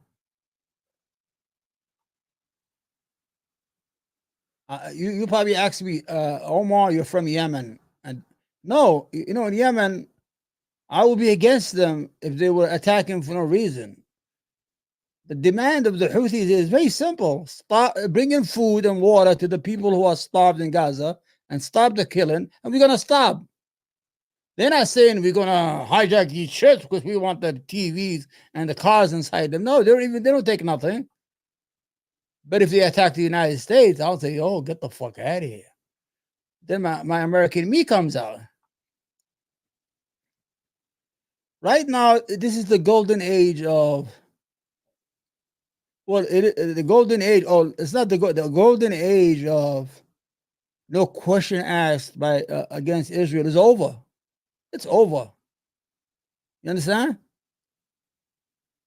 You probably asked me, Omar, you're from Yemen. And no, you know, in Yemen, I would be against them if they were attacking for no reason. The demand of the Houthis is very simple. Stop bringing food and water to the people who are starved in Gaza and stop the killing, and we're going to stop. They're not saying we're going to hijack these ships because we want the TVs and the cars inside them. No, they don't take nothing. But if they attack the United States, I'll say, oh, get the fuck out of here. Then my American me comes out. Right now, this is the golden age of, well, the golden age, it's not the golden age of no question asked by against Israel is over. It's over. You understand?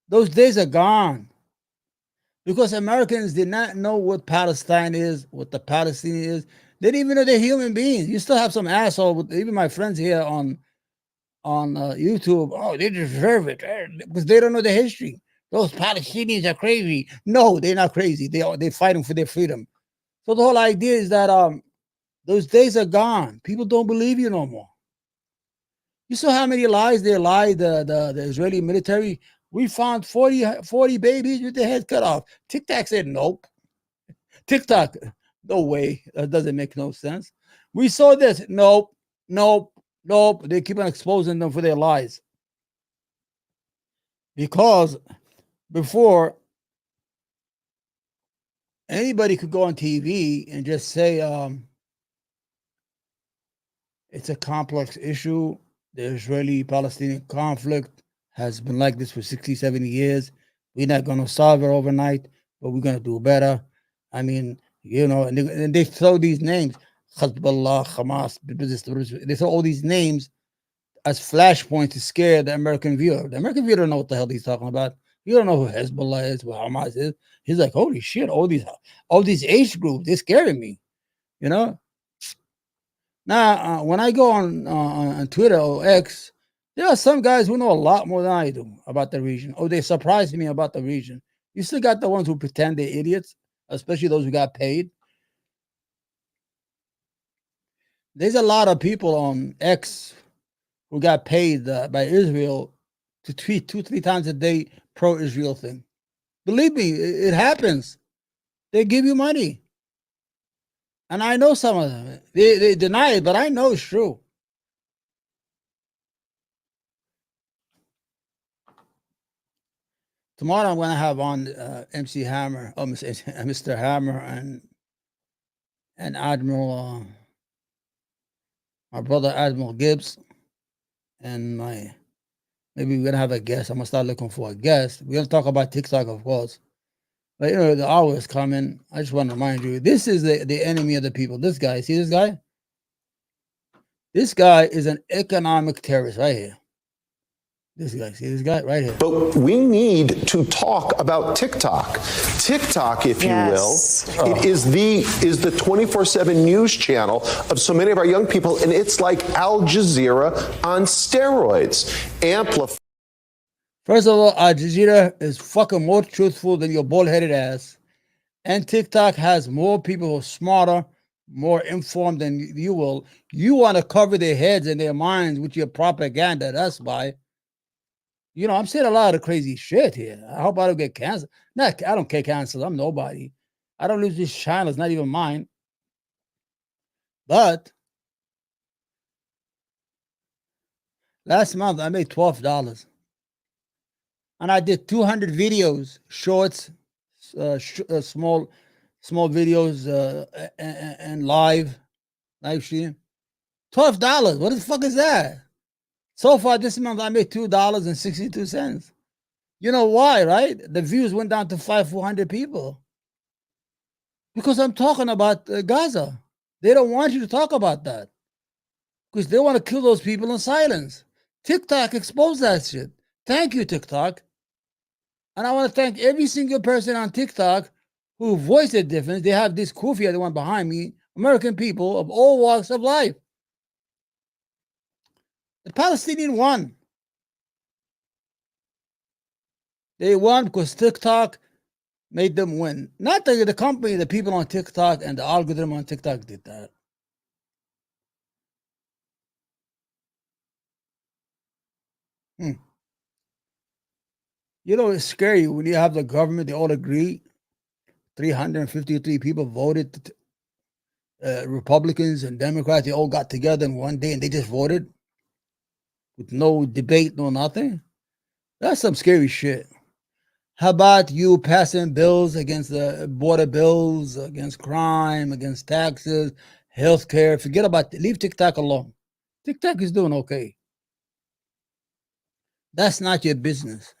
Those days are gone. Because Americans did not know what Palestine is, what the Palestinian is. They didn't even know they're human beings. You still have some asshole, even my friends here on YouTube. Oh, they deserve it because they don't know the history. Those Palestinians are crazy. No, they're not crazy. They're fighting for their freedom. So the whole idea is that those days are gone. People don't believe you no more. You saw how many lies they lied, the Israeli military. We found 40 babies with their head cut off. TikTok said nope. TikTok, no way. That doesn't make no sense. We saw this. Nope. They keep on exposing them for their lies. Because before, anybody could go on TV and just say it's a complex issue. The Israeli-Palestinian conflict has been like this for 60, 70 years. We're not going to solve it overnight, but we're going to do better. I mean, you know, and they throw these names, Hezbollah, Hamas, they throw all these names as flashpoints to scare the American viewer. The American viewer don't know what the hell he's talking about. You don't know who Hezbollah is, what Hamas is. He's like, holy shit, all these age groups, they're scaring me, you know? Now, when I go on Twitter or X, there are some guys who know a lot more than I do about the region, or they surprise me about the region. You still got the ones who pretend they're idiots, especially those who got paid. There's a lot of people on X who got paid by Israel to tweet 2-3 times a day pro-Israel thing. Believe me, it happens. They give you money. And I know some of them. They deny it, but I know it's true. Tomorrow I'm going to have on MC Hammer, Mr. Hammer, and Admiral, my brother Admiral Gibbs, and maybe we're going to have a guest. I'm going to start looking for a guest. We're going to talk about TikTok, of course. But, the hour is coming. I just want to remind you, this is the enemy of the people. This guy, see this guy? This guy is an economic terrorist right here. This guy, see this guy right here.
But we need to talk about TikTok. TikTok, if you will, it is the 24/7 news channel of so many of our young people, and it's like Al Jazeera on steroids.
First of all, Al Jazeera is fucking more truthful than your bald-headed ass, and TikTok has more people who are smarter, more informed than you will. You want to cover their heads and their minds with your propaganda. That's why. I'm saying a lot of crazy shit here. I hope I don't get canceled. I don't get canceled. I'm nobody. I don't lose this channel. It's not even mine. But last month I made $12. And I did 200 videos, shorts, small videos, and live stream. $12. What the fuck is that? So far this month, I made $2.62. You know why, right? The views went down to 400 people. Because I'm talking about Gaza. They don't want you to talk about that. Because they want to kill those people in silence. TikTok exposed that shit. Thank you, TikTok. And I want to thank every single person on TikTok who voiced their difference. They have this kufi, the one behind me, American people of all walks of life. The Palestinians won. They won because TikTok made them win. Not the company, the people on TikTok and the algorithm on TikTok did that. It's scary when you have the government, they all agree. 353 people voted. Republicans and Democrats, they all got together in one day and they just voted. With no debate, no nothing. That's some scary shit. How about you passing bills against the border bills, against crime, against taxes, healthcare? Forget about it. Leave TikTok alone. TikTok is doing okay. That's not your business.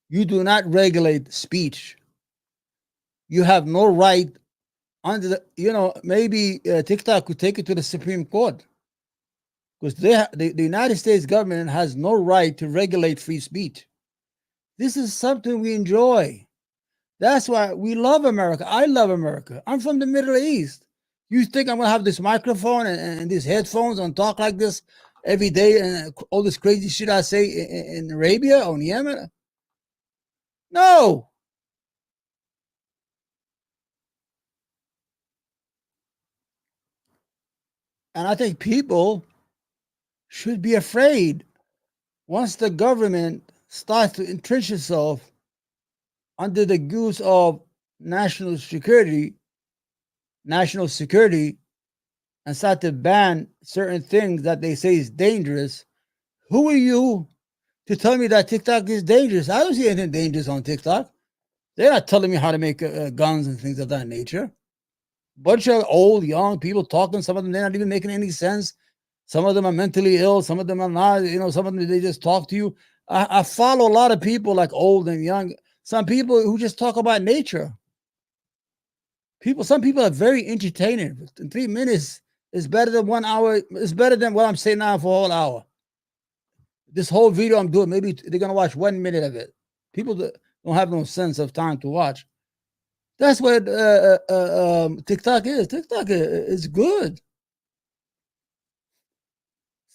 You do not regulate speech. You have no right under the, maybe TikTok could take it to the Supreme Court. Because the United States government has no right to regulate free speech. This is something we enjoy. That's why we love America. I love America. I'm from the Middle East. You think I'm going to have this microphone and these headphones and talk like this every day and all this crazy shit I say in Arabia or in Yemen? No. And I think people should be afraid once the government starts to entrench itself under the guise of national security, and start to ban certain things that they say is dangerous. Who are you to tell me that TikTok is dangerous? I don't see anything dangerous on TikTok. They're not telling me how to make guns and things of that nature. Bunch of old, young people talking. Some of them, they're not even making any sense. Some of them are mentally ill. Some of them are not. Some of them, they just talk to you. I follow a lot of people like old and young. Some people who just talk about nature. Some people are very entertaining. 3 minutes is better than 1 hour. It's better than what I'm saying now for a whole hour. This whole video I'm doing, maybe they're going to watch 1 minute of it. People that don't have no sense of time to watch. That's what TikTok is. TikTok is good.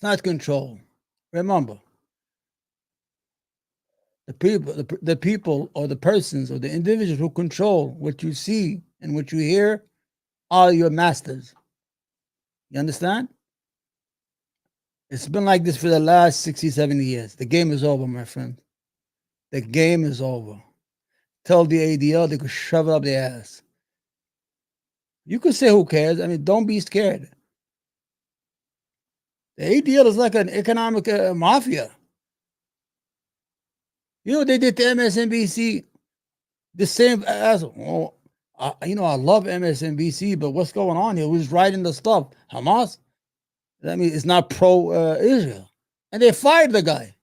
It's not control. Remember, the people or the persons or the individuals who control what you see and what you hear are your masters. You understand? It's been like this for the last 60, 70 years. The game is over, my friend. The game is over. Tell the ADL they could shove it up their ass. You could say who cares. I mean, don't be scared. The ADL is like an economic mafia. You know, they did to MSNBC the same as, oh, I love MSNBC, but what's going on here? Who's writing the stuff? Hamas? I mean, it's not pro-Israel. And they fired the guy.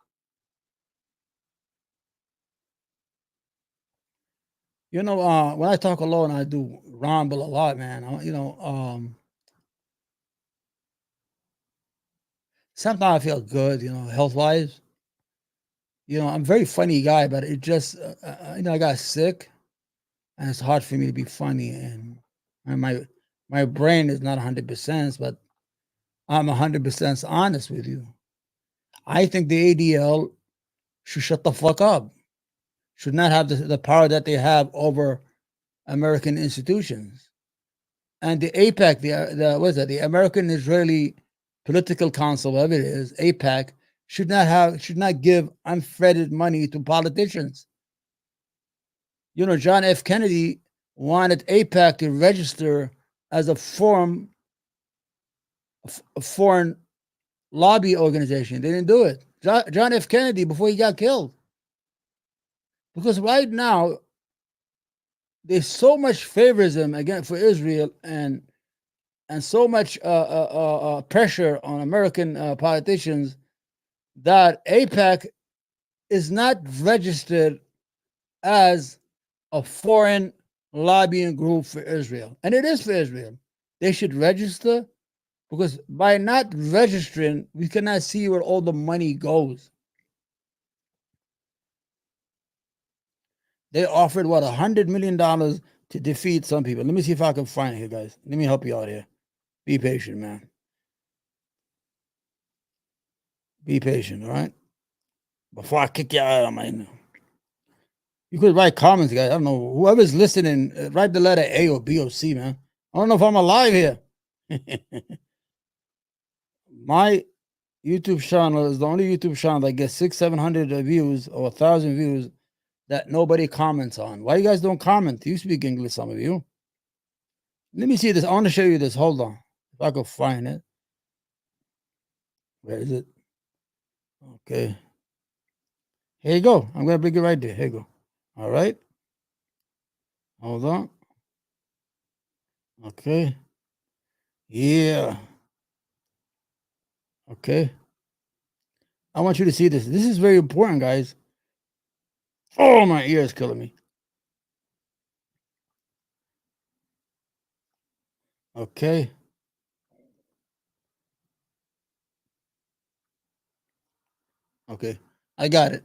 You know, when I talk alone, I do ramble a lot, man. Sometimes I feel good, health-wise. I'm a very funny guy, but it just, I got sick, and it's hard for me to be funny. And my brain is not 100%, but I'm 100% honest with you. I think the ADL should shut the fuck up. Should not have the power that they have over American institutions. And the AIPAC, the American Israeli Political Council, whatever it is, AIPAC, should not give unfettered money to politicians. John F. Kennedy wanted AIPAC to register as a foreign lobby organization. They didn't do it. John F. Kennedy, before he got killed. Because right now, there's so much favorism again for Israel and so much pressure on American politicians that AIPAC is not registered as a foreign lobbying group for Israel. And it is for Israel. They should register, because by not registering, we cannot see where all the money goes. They offered, $100 million to defeat some people. Let me see if I can find it here, guys. Let me help you out here. Be patient, man. Be patient, all right? Before I kick you out of my... You could write comments, guys. I don't know. Whoever's listening, write the letter A or B or C, man. I don't know if I'm alive here. My YouTube channel is the only YouTube channel that gets 600-700 views or 1,000 views that nobody comments on. Why you guys don't comment? You speak English, some of you. Let me see this. I want to show you this. Hold on. If I could find it. Where is it? Okay. Here you go. I'm going to bring it right there. Here you go. All right. Hold on. Okay. Yeah. Okay. I want you to see this. This is very important, guys. Oh, my ear is killing me. Okay. Okay. I got it.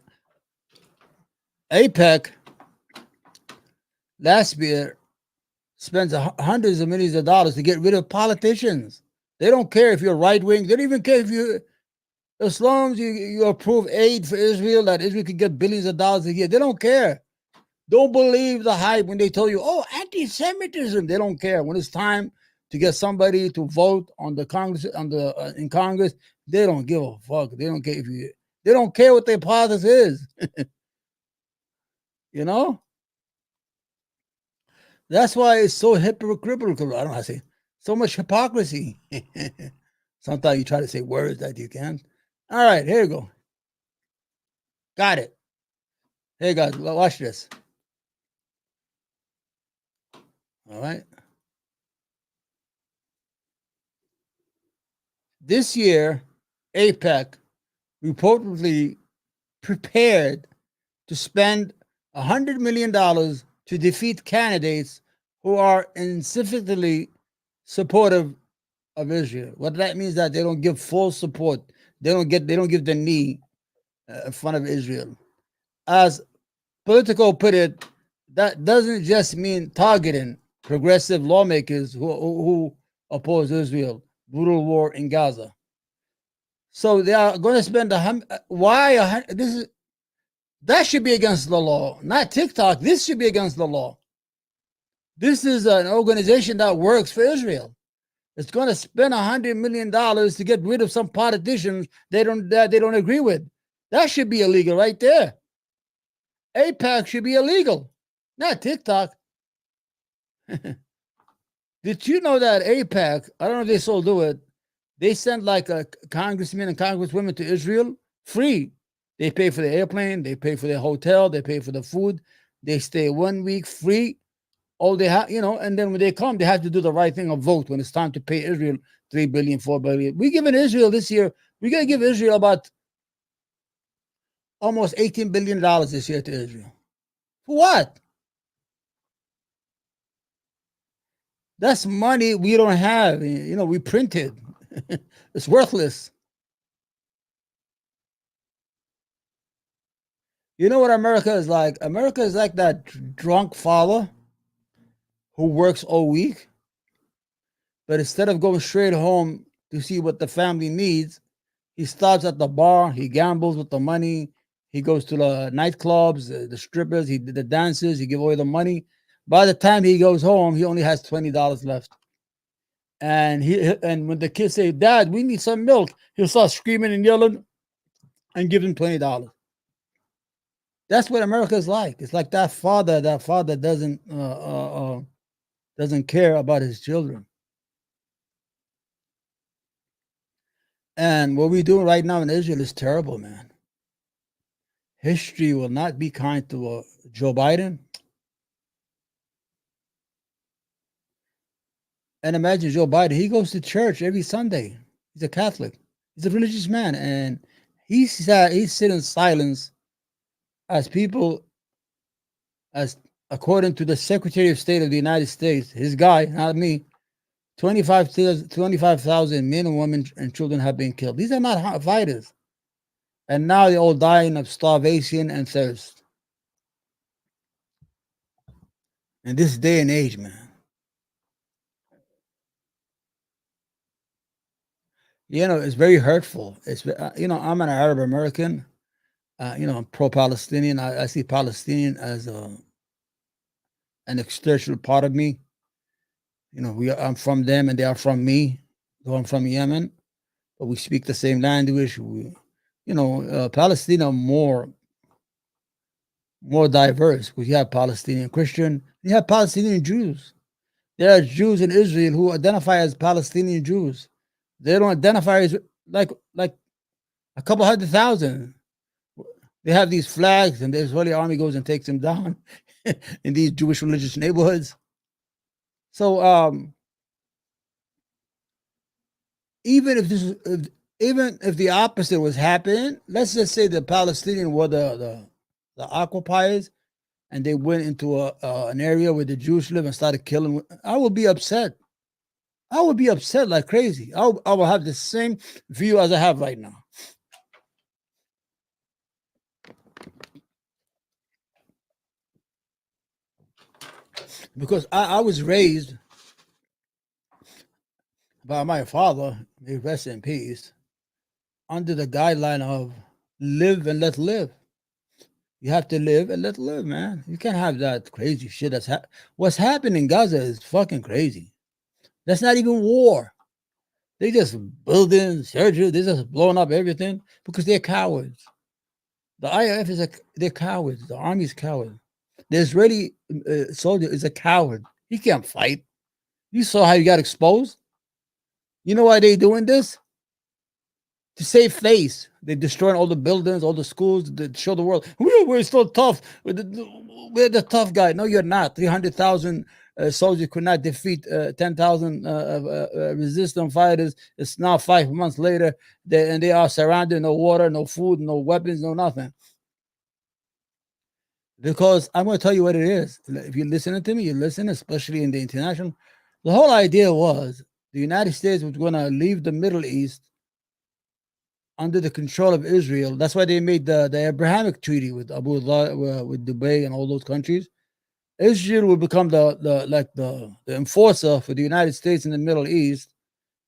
AIPAC last year spends hundreds of millions of dollars to get rid of politicians. They don't care if you're right wing. They don't even care if you, as long as you approve aid for Israel, that Israel could get billions of dollars a year. They don't care. Don't believe the hype when they tell you, oh, anti-Semitism. They don't care. When it's time to get somebody to vote on the Congress, in Congress, they don't give a fuck. They don't care they don't care what their politics is. You know? That's why it's so hypocritical. I don't know how to say so much hypocrisy. Sometimes you try to say words that you can't. All right, here you go. Got it. Hey guys, watch this. All right. This year, AIPAC reportedly prepared to spend $100 million to defeat candidates who are insufficiently supportive of Israel. What that means that they don't give full support. They don't give the knee in front of Israel. As Politico put it, that doesn't just mean targeting progressive lawmakers who oppose Israel, brutal war in Gaza. So they are going to spend that should be against the law, not TikTok. This should be against the law. This is an organization that works for Israel. It's going to spend $100 million to get rid of some politicians they don't agree with. That should be illegal right there. AIPAC should be illegal, not TikTok. Did you know that AIPAC, I don't know if they still do it, they send like a congressman and congresswomen to Israel free. They pay for the airplane, they pay for their hotel, they pay for the food. They stay 1 week free. All they have, and then when they come, they have to do the right thing and vote when it's time to pay Israel $3 billion, $4 billion. We're giving Israel this year, we're going to give Israel about almost $18 billion this year to Israel. For what? That's money we don't have. We printed. It's worthless. You know what America is like? America is like that drunk father who works all week, but instead of going straight home to see what the family needs, he stops at the bar, he gambles with the money, he goes to the nightclubs, the strippers, the dances, he gives away the money. By the time he goes home, he only has $20 left. And when the kids say, "Dad, we need some milk," he'll start screaming and yelling and give them $20. That's what America is like. It's like that father doesn't care about his children. And what we're doing right now in Israel is terrible, man. History will not be kind to Joe Biden. And imagine Joe Biden, he goes to church every Sunday. He's a Catholic. He's a religious man. And he sits in silence as according to the Secretary of State of the United States, his guy, not me, 25,000 men and women and children have been killed. These are not fighters. And now they're all dying of starvation and thirst. In this day and age, man. It's very hurtful. It's I'm an Arab American. I'm pro-Palestinian. I see Palestinian as an extension part of me. I'm from them and they are from me. Though I'm from Yemen, but we speak the same language. Palestinian are more diverse because you have Palestinian Christian, you have Palestinian Jews. There are Jews in Israel who identify as Palestinian Jews. They don't identify as like a couple 100,000. They have these flags, and the Israeli army goes and takes them down in these Jewish religious neighborhoods. So even if the opposite was happening, let's just say the Palestinians were the occupiers, and they went into an area where the Jews live and started killing, I would be upset. I would be upset like crazy. I will have the same view as I have right now. Because I was raised by my father, may he rest in peace, under the guideline of live and let live. You have to live and let live, man. You can't have that crazy shit what's happening in Gaza is fucking crazy. That's not even war. They just building surgery. They just blowing up everything because they're cowards. The IF they're cowards. The army is coward. The Israeli soldier is a coward. He can't fight. You saw how he got exposed. You know why they doing this? To save face. They're destroying all the buildings, all the schools, to show the world we're still tough. We're the tough guy. No, you're not. 300,000 soldiers could not defeat 10,000 resistant fighters. It's now 5 months later, and they are surrounded. No water, no food, no weapons, no nothing. Because I'm going to tell you what it is. If you're listening to me, you listen, especially in the international. The whole idea was the United States was going to leave the Middle East under the control of Israel. That's why they made the Abrahamic Treaty with Abu Dhabi, with Dubai and all those countries. Israel will become the enforcer for the United States in the Middle East,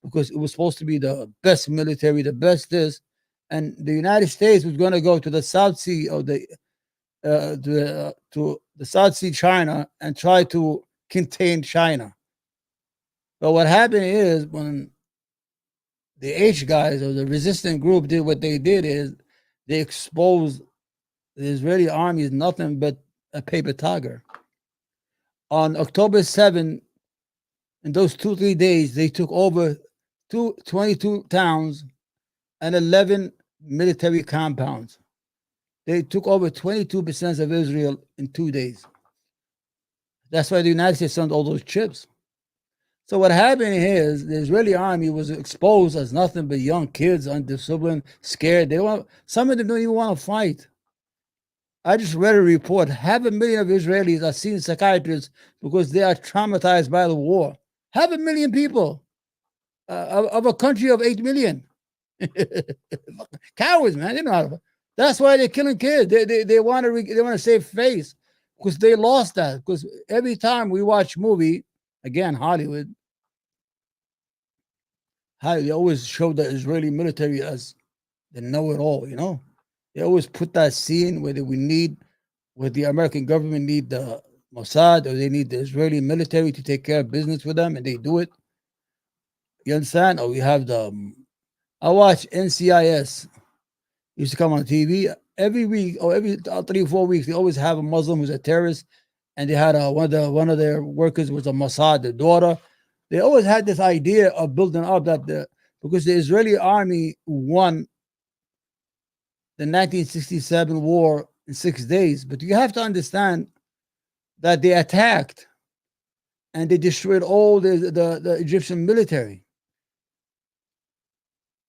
because it was supposed to be the best military, the best this, and the United States was going to go to the South Sea or to the South Sea China and try to contain China. But what happened is when the H guys or the resistant group did what they did is they exposed the Israeli army is nothing but a paper tiger. On October 7, in those 2-3 days, they took over 22 towns and 11 military compounds. They took over 22% of Israel in 2 days. That's why the United States sent all those chips. So what happened is the Israeli army was exposed as nothing but young kids, undisciplined, scared. Some of them don't even want to fight. I just read a report. 500,000 of Israelis are seeing psychiatrists because they are traumatized by the war. 500,000 people of a country of 8 million. Cowards, man. They know how to. That's why they're killing kids. They want to save face because they lost that. Because every time we watch movie, again, Hollywood, they always show the Israeli military as the know-it-all, you know? They always put that scene where the American government need the Mossad or they need the Israeli military to take care of business with them, and they do it. You understand? Or we have I watch NCIS. Used to come on TV every week or every 3 or 4 weeks. They always have a Muslim who's a terrorist, and they had one of their workers was a Mossad, the daughter. They always had this idea of building up because the Israeli army won the 1967 war in 6 days. But you have to understand that they attacked and they destroyed all the Egyptian military.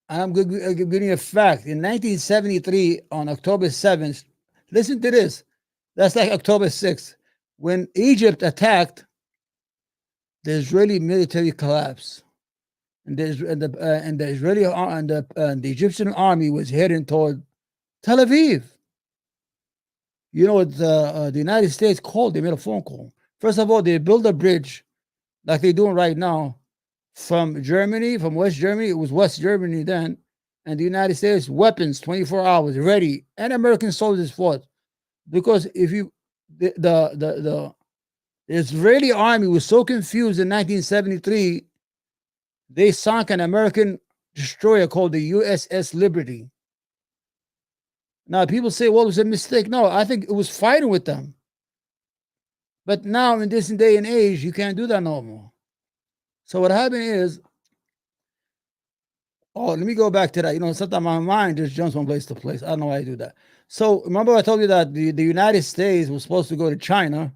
And I'm giving you a fact. In 1973, on October 7th, listen to this. That's like October 6th. When Egypt attacked, the Israeli military collapsed. And the Israeli and the Egyptian army was heading toward Tel Aviv. You know what the United States called? They made a phone call. First of all, they built a bridge like they're doing right now from Germany, from West Germany. It was West Germany then. And the United States, weapons 24 hours ready. And American soldiers fought. Because the Israeli army was so confused in 1973, they sunk an American destroyer called the USS Liberty. Now, people say, well, it was a mistake. No, I think it was fighting with them. But now, in this day and age, you can't do that no more. So what happened is, let me go back to that. You know, sometimes my mind just jumps from place to place. I don't know why I do that. So remember I told you that the United States was supposed to go to China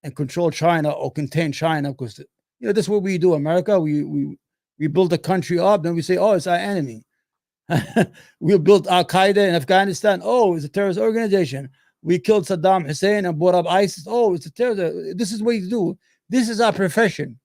and control China or contain China because, you know, this is what we do, America. We build a country up, then we say, oh, it's our enemy. We built Al-Qaeda in Afghanistan. Oh, it's a terrorist organization. We killed Saddam Hussein and brought up ISIS. Oh, it's a terrorist. This is what you do. This is our profession.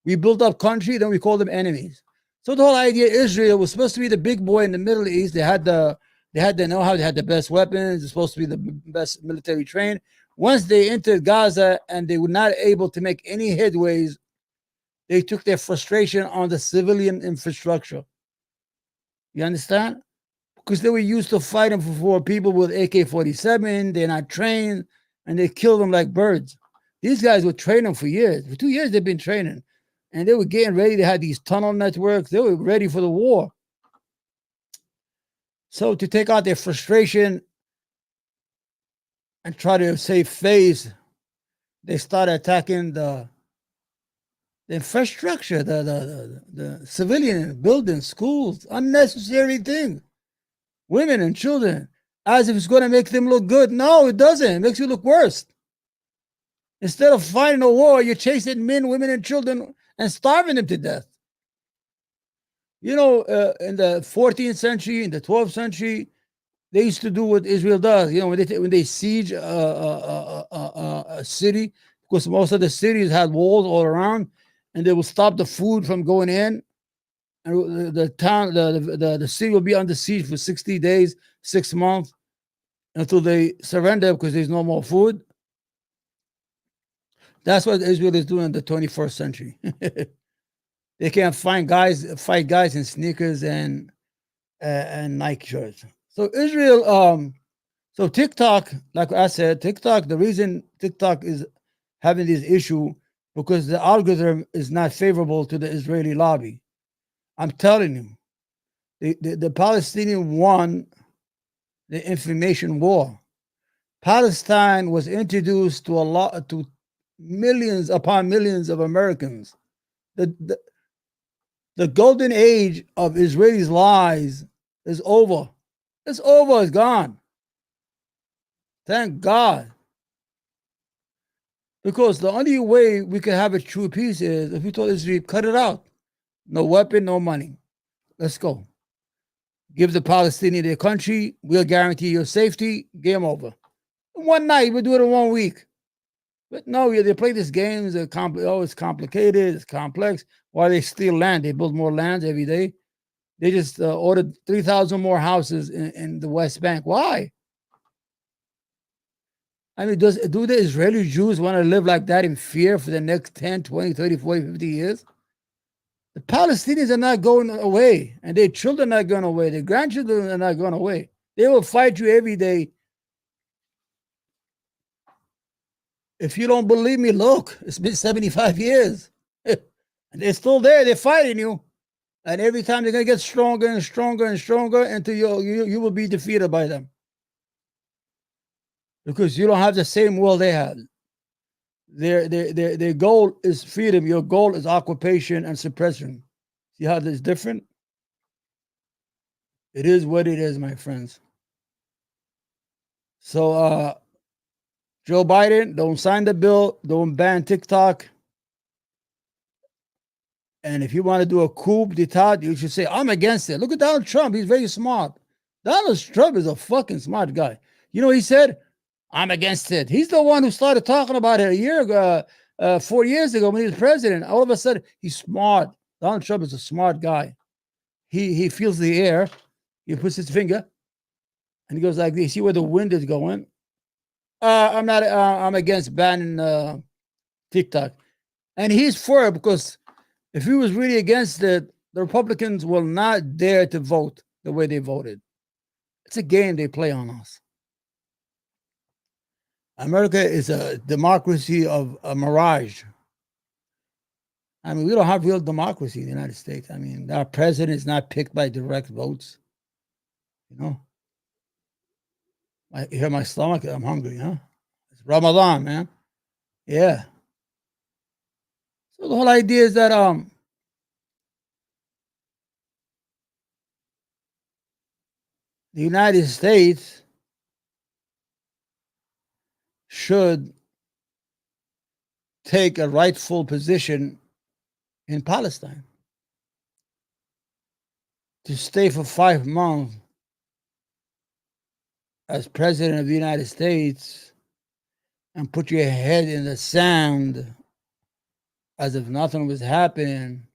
We build up country, then we call them enemies. So the whole idea, Israel was supposed to be the big boy in the Middle East. They had the know-how. They had the best weapons. They're supposed to be the best military trained. Once they entered Gaza and they were not able to make any headways, they took their frustration on the civilian infrastructure. You understand? Because they were used to fighting for people with AK-47. They're not trained, and they killed them like birds. These guys were training for years. For 2 years, they've been training. And they were getting ready. They had these tunnel networks. They were ready for the war. So to take out their frustration and try to save face, they started attacking the infrastructure, the civilian buildings, schools, unnecessary things, women and children, as if it's going to make them look good. No, it doesn't. It makes you look worse. Instead of fighting a war, you're chasing men, women, and children and starving them to death. You know, in the 14th century, in the 12th century, they used to do what Israel does. You know, when they siege a city, because most of the cities had walls all around, and they will stop the food from going in, and the city will be under siege for 60 days, 6 months, until they surrender because there's no more food. That's what Israel is doing in the 21st century. They can't fight guys in sneakers and Nike shirts. So Israel, so TikTok, like I said, TikTok, the reason TikTok is having this issue because the algorithm is not favorable to the Israeli lobby. I'm telling you, the Palestinian won the information war. Palestine was introduced to millions upon millions of Americans. The golden age of Israelis' lies is over. It's over, it's gone. Thank God. Because the only way we can have a true peace is if we told Israel, cut it out. No weapon, no money. Let's go. Give the Palestinians their country. We'll guarantee your safety. Game over. One night, we'll do it in 1 week. But no, they play these games. It's complicated. It's complex. Why they steal land? They build more lands every day. They just ordered 3,000 more houses in the West Bank. Why? I mean, do the Israeli Jews want to live like that in fear for the next 10, 20, 30, 40, 50 years? The Palestinians are not going away, and their children are not going away. Their grandchildren are not going away. They will fight you every day. If you don't believe me, look, it's been 75 years. And they're still there. They're fighting you. And every time they're going to get stronger and stronger and stronger until you will be defeated by them. Because you don't have the same will they have. Their goal is freedom. Your goal is occupation and suppression. See how this is different? It is what it is, my friends. So, Joe Biden, don't sign the bill. Don't ban TikTok. And if you want to do a coup d'etat, you should say, I'm against it. Look at Donald Trump. He's very smart. Donald Trump is a fucking smart guy. You know what he said? I'm against it. He's the one who started talking about it a year ago, 4 years ago when he was president. All of a sudden, he's smart. Donald Trump is a smart guy. He feels the air. He puts his finger, and he goes like this. See where the wind is going? I'm against banning TikTok. And he's for it because if he was really against it, the Republicans will not dare to vote the way they voted. It's a game they play on us. America is a democracy of a mirage. I mean, we don't have real democracy in the United States. I mean, our president is not picked by direct votes. You know? You hear my stomach? I'm hungry, huh? It's Ramadan, man. Yeah. So the whole idea is that the United States should take a rightful position in Palestine. To stay for 5 months as president of the United States and put your head in the sand as if nothing was happening,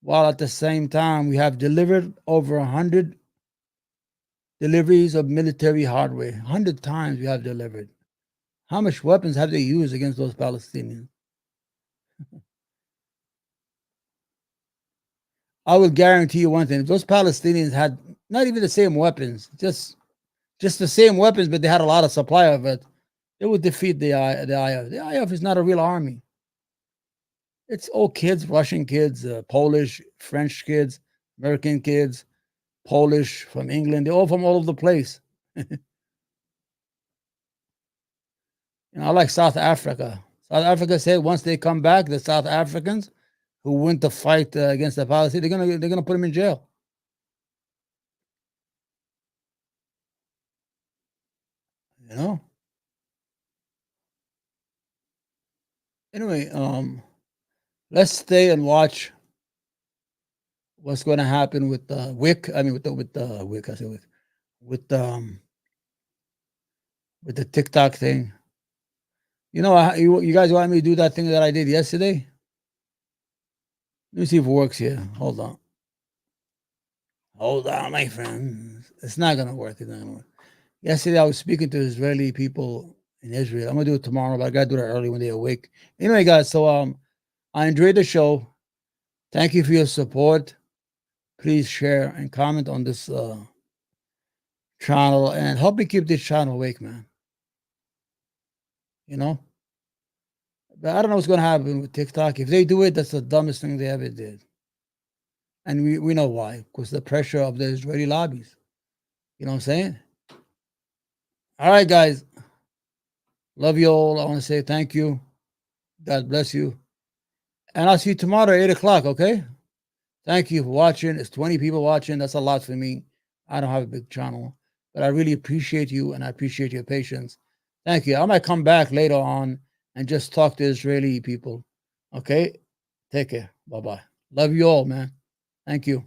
while at the same time we have delivered over 100 deliveries of military hardware. 100 times we have delivered. How much weapons have they used against those Palestinians? I will guarantee you one thing. If those Palestinians had not even the same weapons, just the same weapons, but they had a lot of supply of it, they would defeat the IF. The IF is not a real army. It's old kids, Russian kids, Polish, French kids, American kids, Polish from England. They're all from all over the place. I like South Africa. South Africa said once they come back, the South Africans who went to fight against the Palestinians, they're gonna put them in jail. You know. Anyway, let's stay and watch what's going to happen with WIC. I mean, with the WIC. I say WIC. With the TikTok thing. You know, you guys want me to do that thing that I did yesterday? Let me see if it works here. Hold on. Hold on, my friends. It's not going to work. It's not going to work. Yesterday, I was speaking to Israeli people in Israel. I'm going to do it tomorrow, but I got to do it early when they're awake. Anyway, guys, so I enjoyed the show. Thank you for your support. Please share and comment on this channel and help me keep this channel awake, man. You know? But I don't know what's going to happen with TikTok. If they do it, that's the dumbest thing they ever did. And we know why. Because the pressure of the Israeli lobbies. You know what I'm saying? All right, guys. Love you all. I want to say thank you. God bless you. And I'll see you tomorrow at 8 o'clock, okay? Thank you for watching. It's 20 people watching. That's a lot for me. I don't have a big channel. But I really appreciate you, and I appreciate your patience. Thank you. I might come back later on and just talk to Israeli people. Okay? Take care. Bye-bye. Love you all, man. Thank you.